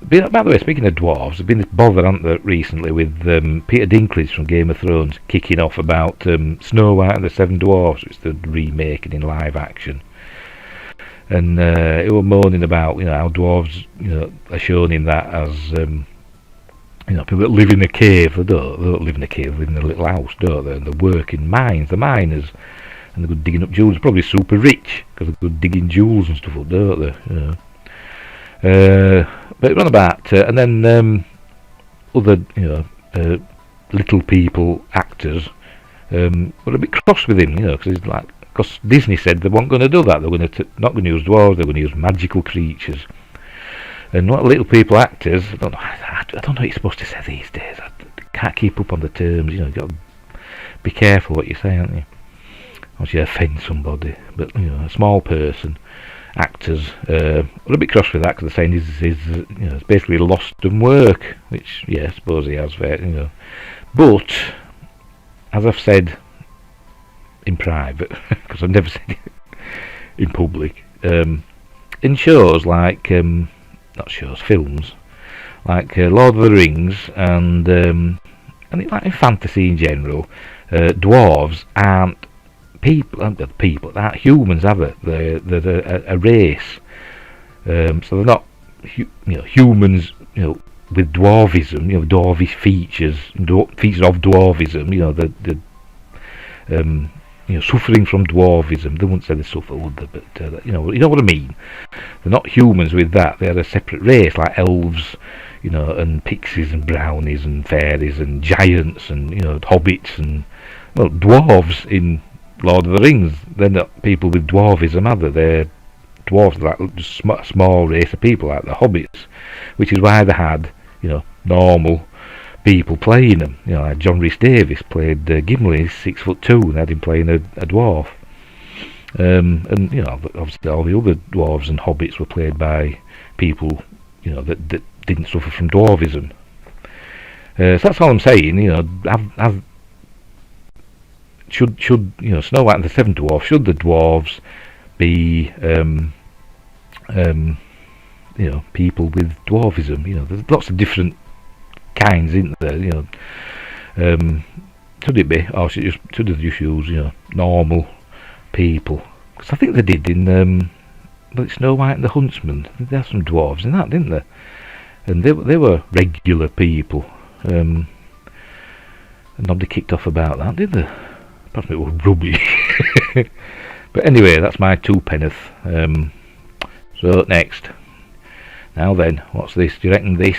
By the way, speaking of dwarves, there's been this bother, hasn't there, recently with Peter Dinklage from Game of Thrones kicking off about Snow White and the Seven Dwarfs, which they're remaking in live action. And he was moaning about, how dwarves, are shown in that as, people that live in a cave. They don't live in a cave, they live in a little house, don't they? And they work in mines, the miners, and they're good digging up jewels. They're probably super rich because they're good digging jewels and stuff up, don't they? But it ran about, and then other, little people, actors, were a bit cross with him, because Disney said they weren't going to do that. They were not going to use dwarves. They were going to use magical creatures. And what little people actors, I don't know what you're supposed to say these days. I can't keep up on the terms. You've got to be careful what you say, haven't you? Or you offend somebody. But a small person, actors, are a bit cross with that because they're saying it's basically lost and work, which I suppose he has. But as I've said in private, because I've never said it in public, in shows like films like Lord of the Rings and like in fantasy in general, dwarves aren't people, aren't humans, are they? They're a race, so they're not humans, with dwarvism, dwarvish features of dwarvism, suffering from dwarvism. They wouldn't say they suffer, would they? But you know what I mean. They're not humans with that. They're a separate race, like elves, and pixies and brownies and fairies and giants and hobbits and dwarves in Lord of the Rings. They're not people with dwarvism, are they? They're dwarves, like just a small race of people, like the hobbits, which is why they had normal people playing them. Like John Rhys Davies played Gimli, 6'2", and had him playing a dwarf. And obviously all the other dwarves and hobbits were played by people that didn't suffer from dwarvism. So that's all I'm saying. Should Snow White and the Seven Dwarfs, should the dwarves be people with dwarvism? There's lots of different kinds, isn't there? Should it be, or should they just use normal people? Because I think they did in Snow White and the Huntsman. They had some dwarves in that, didn't they? And they were regular people, and nobody kicked off about that, did they? Perhaps it was rubbish. But anyway, that's my 2 pence. So next, now then, what's this? Do you reckon this?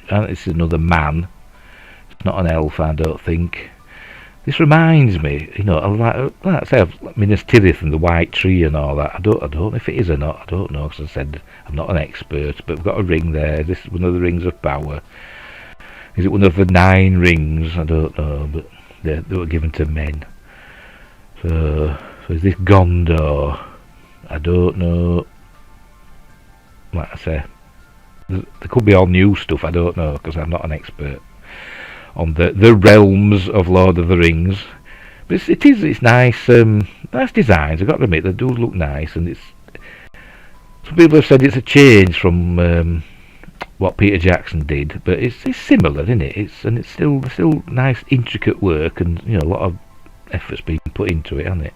This is another man. It's not an elf, I don't think. This reminds me, like I say, of Minas Tirith and the White Tree and all that. I don't know if it is or not. I don't know, because I said I'm not an expert. But we've got a ring there. This is one of the rings of power. Is it one of the 9 rings? I don't know, but they were given to men. So is this Gondor? I don't know. Like I say, there could be all new stuff. I don't know, because I'm not an expert on the realms of Lord of the Rings. But it's nice, nice designs. I've got to admit, they do look nice, and some people have said it's a change from what Peter Jackson did, but it's similar, isn't it? It's still nice, intricate work, and a lot of effort's been put into it, hasn't it?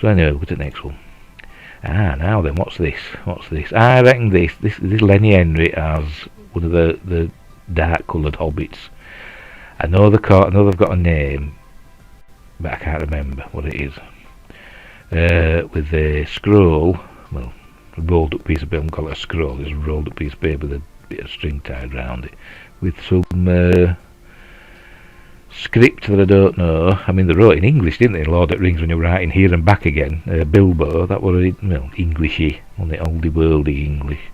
So anyway, look at the next one. Now then, what's this? I reckon this Lenny Henry as one of the dark coloured hobbits. I know they've got a name, but I can't remember what it is. With a scroll, well, a rolled up piece of paper. I haven't call it a scroll. It's a rolled up piece of paper with a bit of string tied around it, with some script that I don't know. I mean, they wrote in English, didn't they? Lord of the Rings, when you were writing here and back again. Bilbo, that was Englishy, only oldie worldy English.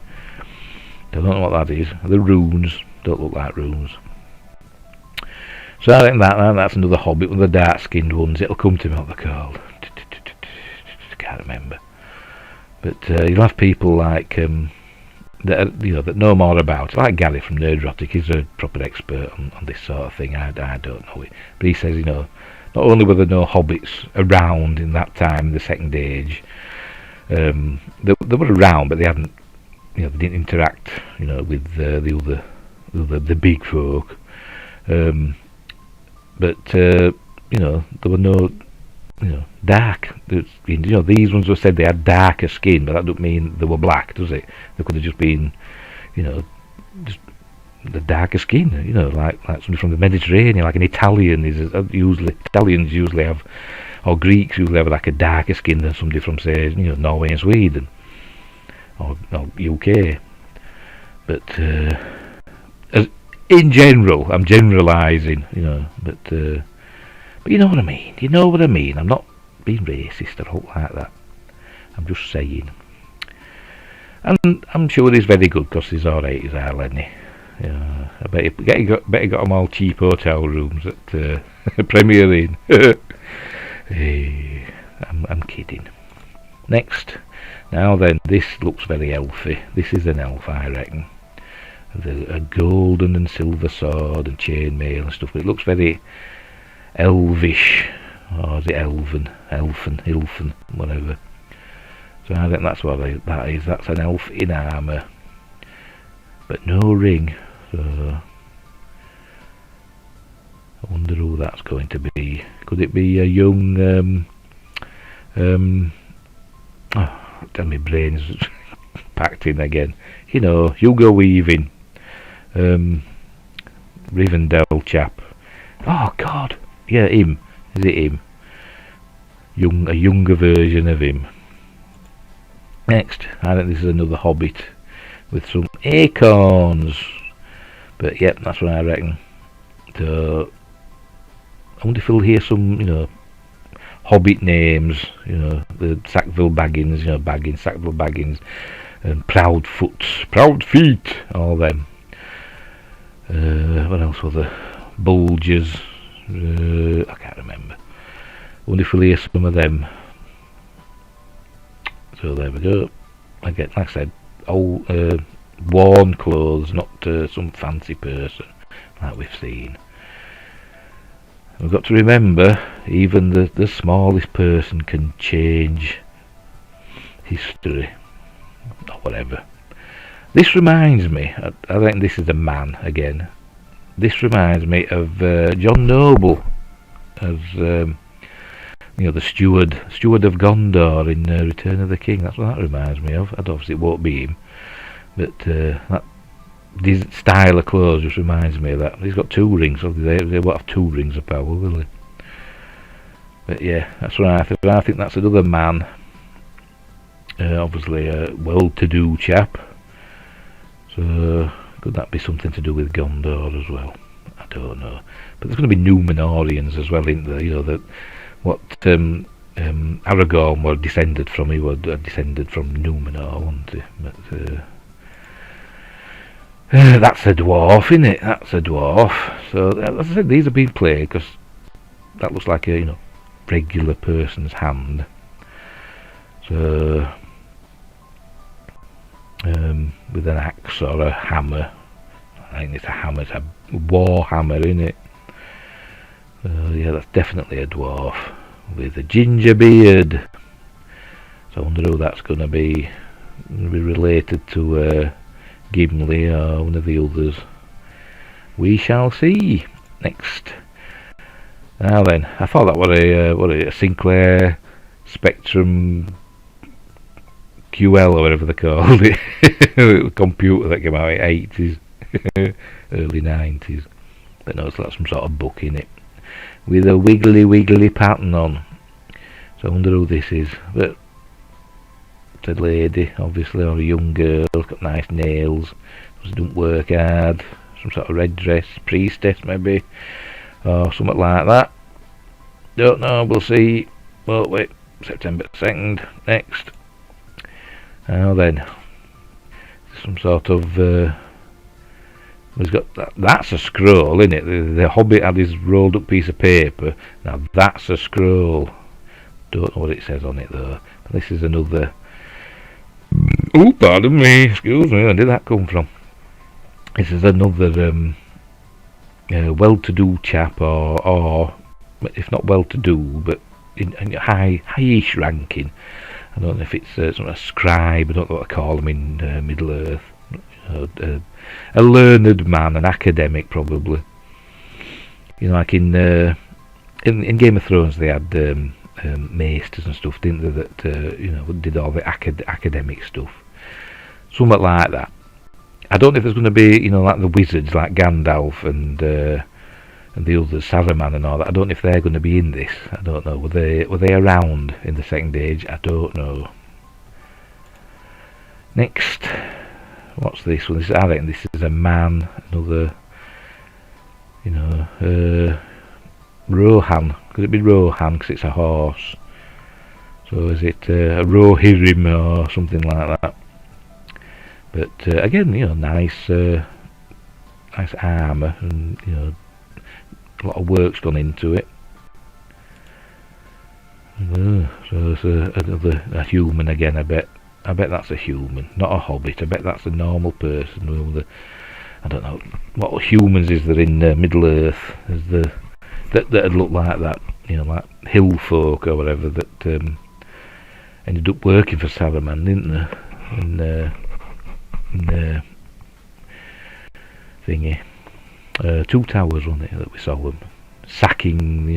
Don't know what that is. The runes don't look like runes. So I think that's another hobbit, one of the dark-skinned ones. It'll come to me what they're called. Can't remember. But you'll have people like that know more about it. Like Gary from Nerdrotic, he's a proper expert on this sort of thing. I don't know it, but he says not only were there no hobbits around in that time in the Second Age, they were around, but they hadn't, they didn't interact, with the big folk. But there were no, dark. These ones were said they had darker skin, but that doesn't mean they were black, does it? They could have just been, just the darker skin. Like somebody from the Mediterranean, like an Italian Italians usually have, or Greeks usually have like a darker skin than somebody from, say, Norway and Sweden, or UK. But in general, I'm generalising, but you know what I mean. I'm not being racist or anything like that. I'm just saying. And I'm sure he's very good, because he's alright, he's our Lenny. I bet he got them all cheap hotel rooms at Premier Inn. Hey, I'm kidding. Next. Now then, this looks very elfy. This is an elf, I reckon. A golden and silver sword and chainmail and stuff, but it looks very elvish, or is it elfin, whatever. So I think that's what that is. That's an elf in armour, but no ring. So I wonder who that's going to be. Could it be a young tell me brains packed in again. Hugo Weaving, Rivendell chap. Oh God, yeah, him. Is it him? A younger version of him. Next, I think this is another hobbit with some acorns. But yep, that's what I reckon. So I wonder if we'll hear some, hobbit names. The Sackville Baggins, Sackville Baggins, and Proud Feet, all them. What else was there? Bulgers. I can't remember. Wonder if we'll hear some of them. So there we go. Again, like I said, old worn clothes, not some fancy person like we've seen. We've got to remember, even the smallest person can change history, or whatever. This reminds me, I think this is a man again. This reminds me of John Noble as the steward of Gondor in Return of the King. That's what that reminds me of. Obviously it won't be him, but this style of clothes just reminds me of that. He's got two rings, so they won't have two rings of power, will they? But yeah, that's what I think. I think that's another man, obviously a well-to-do chap. So could that be something to do with Gondor as well? I don't know. But there's going to be Númenóreans as well, isn't there? That what Aragorn were descended from. He was descended from Númenor, wasn't he? But that's a dwarf, isn't it? That's a dwarf. So as I said, these are being played because that looks like a regular person's hand. So with an axe or a hammer. I think it's a hammer. It's a war hammer, isn't it? Yeah, that's definitely a dwarf with a ginger beard. So I wonder who that's going to be. Related to Gimli or one of the others. We shall see. Next. Now then, I thought that was a Sinclair Spectrum QL or whatever they called it. The computer that came out in the 80s, early 90s. But no, it's like some sort of book in it with a wiggly pattern on. So I wonder who this is. But it's a lady, obviously, or a young girl, got nice nails, doesn't work hard, some sort of red dress, priestess maybe, or something like that. Don't know, we'll see. Won't we? September 2nd. Next. Now then, some sort of we've got that's a scroll, isn't it? The Hobbit had his rolled up piece of paper. Now that's a scroll. Don't know what it says on it though. But this is another. Oh, pardon me. Excuse me. Where did that come from? This is another well-to-do chap, or if not well-to-do, but in high-ish ranking. I don't know if it's sort of scribe. I don't know what I call them in Middle Earth. A learned man, an academic probably. You know, like in Game of Thrones they had maesters and stuff, didn't they? That did all the academic stuff. Something like that. I don't know if there's going to be, like the wizards, like Gandalf and the others, Saruman and all that. I don't know if they're going to be in this. I don't know. Were they around in the Second Age? I don't know. Next, what's this one? I reckon this is a man. Another, Rohan. Could it be Rohan? Because it's a horse. So is it a Rohirrim or something like that? But again, nice armour, and a lot of work's gone into it. So it's a human again. I bet that's a human, not a hobbit. I bet that's a normal person. I don't know what humans is there in Middle Earth. Is that'd look like that, like hill folk or whatever that ended up working for Saruman, didn't they? In thingy, Two Towers, wasn't it, that we saw them sacking,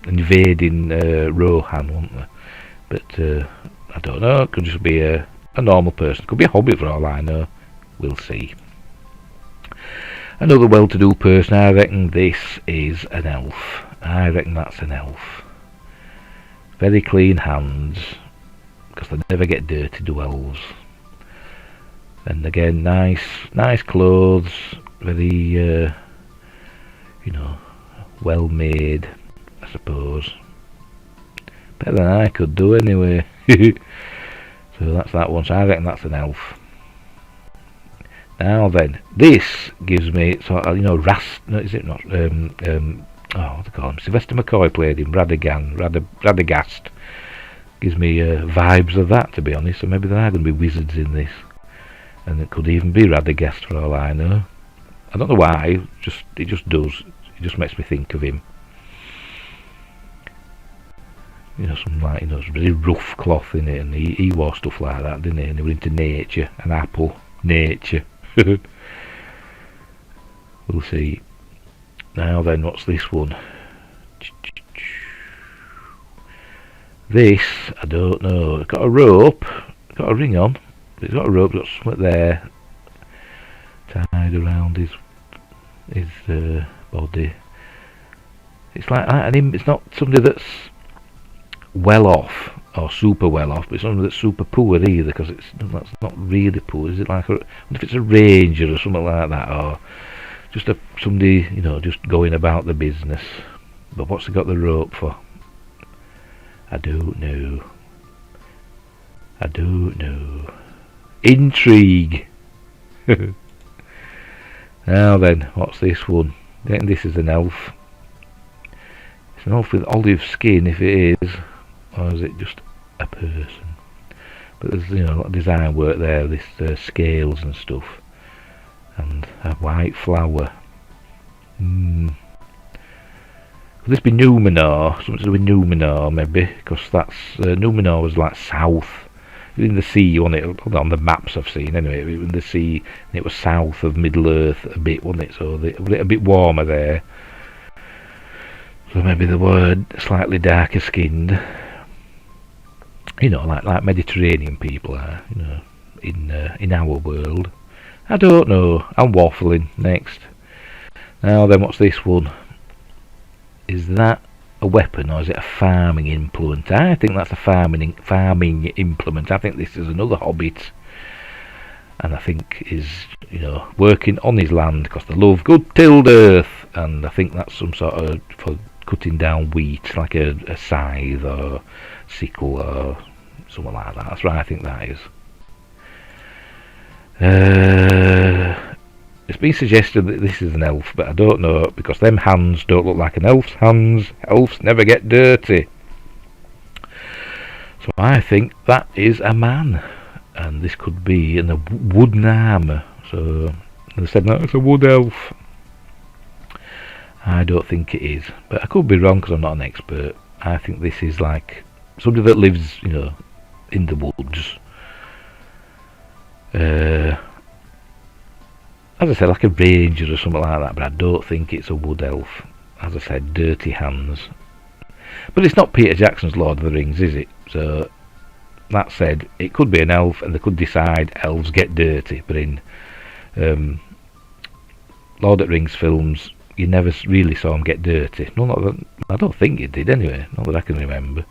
invading Rohan, wasn't they? But I don't know. It could just be a normal person. Could be a hobbit for all I know. We'll see. Another well-to-do person. I reckon this is an elf. I reckon that's an elf. Very clean hands, because they never get dirty, do elves. And again, nice clothes, very, well made, I suppose. Better than I could do anyway. So that's that one. So I reckon that's an elf. Now then, this gives me sort of, no, is it not? What do they call him? Sylvester McCoy played him. Radagast. Gives me vibes of that, to be honest. So maybe there are going to be wizards in this. And it could even be Radagast for all I know. I don't know why, it just does. It just makes me think of him. Some like, it's really rough cloth in it, and he wore stuff like that, didn't he? And he was into nature, an apple, nature. We'll see. Now then, what's this one? This, I don't know. It's got a rope, got a ring on. It's got a rope, got something there tied around his body. It's like it's not somebody that's well off or super well off, but it's somebody that's super poor either, because that's not really poor. Is it like if it's a ranger or something like that, or just somebody just going about the business? But what's he got the rope for? I don't know. Intrigue. Now then, what's this one? I think this is an elf. It's an elf with olive skin, if it is, or is it just a person? But there's a lot of design work there. This scales and stuff, and a white flower. Could this be Numenor? Something to do with Numenor, maybe, because that's Numenor was like south. in the sea, wasn't it? On the maps I've seen, anyway. It was in the sea, and it was south of Middle Earth a bit, wasn't it? So was it a bit warmer there. So maybe they were slightly darker skinned. You know, like Mediterranean people are, you know, in our world. I don't know. I'm waffling. Next. Now then, what's this one? Is that a weapon or is it a farming implement? I think that's a farming implement. I think this is another hobbit, and I think is, you know, working on his land because they love good tilled earth, and I think that's some sort of for cutting down wheat, like a scythe or sickle or something like that. That's right, I think that is. It's been suggested that this is an elf, but I don't know, because them hands don't look like an elf's hands. Elves never get dirty. So I think that is a man, and this could be in a wooden armour. So they said, no, it's a wood elf. I don't think it is, but I could be wrong because I'm not an expert. I think this is like somebody that lives, you know, in the woods. As I said, like a ranger or something like that, but I don't think it's a wood elf. As I said, dirty hands. But it's not Peter Jackson's Lord of the Rings, is it? So, that said, it could be an elf, and they could decide elves get dirty. But in Lord of the Rings films, you never really saw them get dirty. No, not that, I don't think it did anyway, not that I can remember.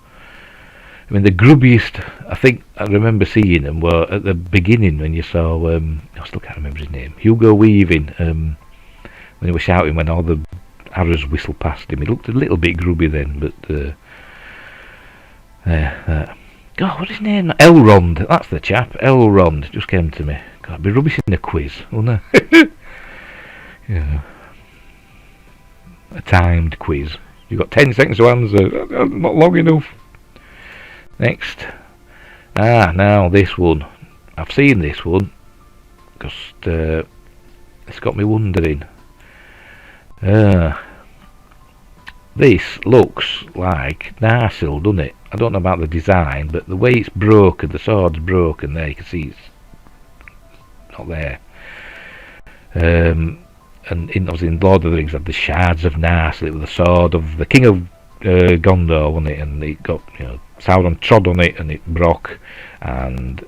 I mean, the grubbiest I think I remember seeing them were at the beginning when you saw, I still can't remember his name, Hugo Weaving, when he was shouting when all the arrows whistled past him. He looked a little bit grubby then, but God, what's his name? Elrond, that's the chap. Elrond just came to me. God, I'd be rubbish in a quiz, wouldn't I? Yeah. A timed quiz. You've got 10 seconds to answer. Not long enough. Next. Now this one. I've seen this one because it's got me wondering. This looks like Narsil, doesn't it? I don't know about the design, but the way it's broken, the sword's broken there, you can see it's not there. And obviously in Lord of the Rings had the shards of Narsil, it was the sword of the King of Gondor, wasn't it? And it got, you know, Sauron trod on it and it broke, and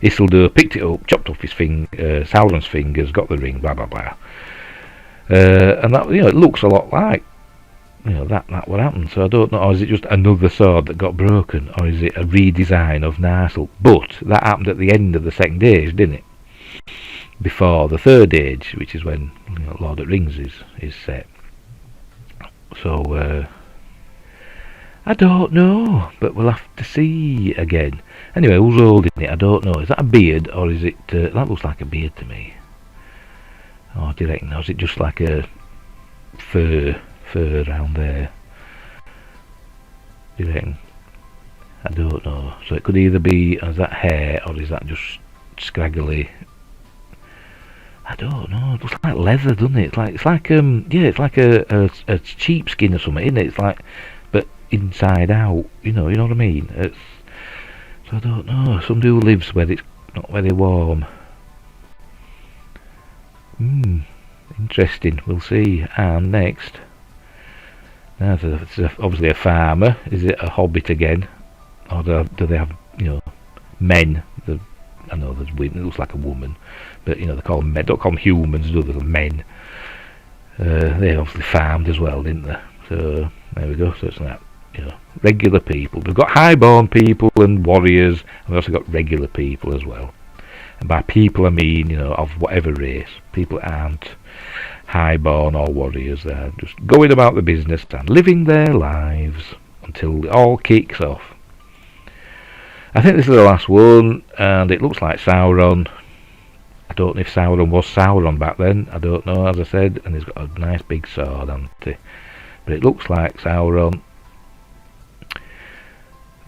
Isildur picked it up, chopped off his Sauron's fingers, got the ring, blah blah blah. And that, you know, it looks a lot like, you know, that what happened. So I don't know, or is it just another sword that got broken, or is it a redesign of Narsil? But that happened at the end of the Second Age, didn't it? Before the Third Age, which is when, you know, Lord of the Rings is set. So I don't know, but we'll have to see again. Anyway, who's holding it? I don't know. Is that a beard, or is it? That looks like a beard to me. Or do you reckon? Or is it just like a fur around there? Do you reckon? I don't know. So it could either be, is that hair, or is that just scraggly? I don't know. It looks like leather, doesn't it? It's like it's like a sheepskin or something, isn't it? It's like, but inside out. You know what I mean? So I don't know. Somebody who lives where it's not very warm. Interesting. We'll see. And next, now it's obviously a farmer. Is it a hobbit again, or do they have, you know, men? I know there's women. It looks like a woman, but you know they call them men. Don't call them humans, do they? They're men. They obviously farmed as well, didn't they? So there we go. So it's like, you know, regular people. We've got highborn people and warriors, and we've also got regular people as well. And by people I mean, you know, of whatever race. People aren't highborn or warriors. They're just going about the business and living their lives until it all kicks off. I think this is the last one, and it looks like Sauron. I don't know if Sauron was Sauron back then. I don't know, as I said. And he's got a nice big sword, hasn't he? But it looks like Sauron.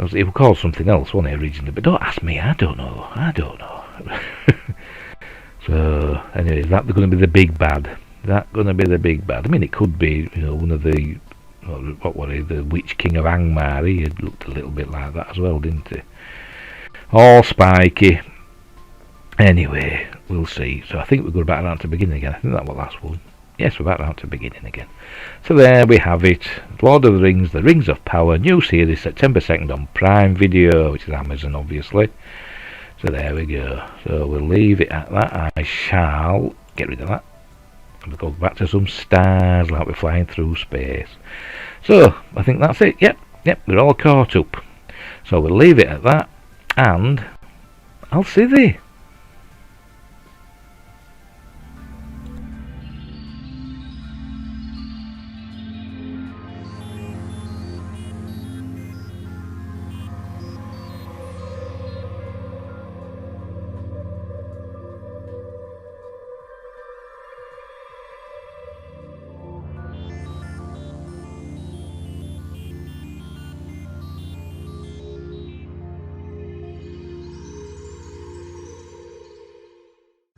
It was called something else, wasn't it, originally? But don't ask me. I don't know. So anyway, is that going to be the big bad? Is that going to be the big bad? I mean, it could be, you know, one of the, what were he, the Witch King of Angmar. He had looked a little bit like that as well, didn't he? all spiky. Anyway, we'll see. So I think we're going back around to the beginning again. I think that was the last one. Yes, we're back around to the beginning again. So there we have it. Lord of the Rings, The Rings of Power, new series, September 2nd on Prime Video, which is Amazon obviously. So there we go. So we'll leave it at that. I shall get rid of that. We'll go back to some stars like we're flying through space. So I think that's it. Yep, we're all caught up. So we'll leave it at that, and I'll see thee.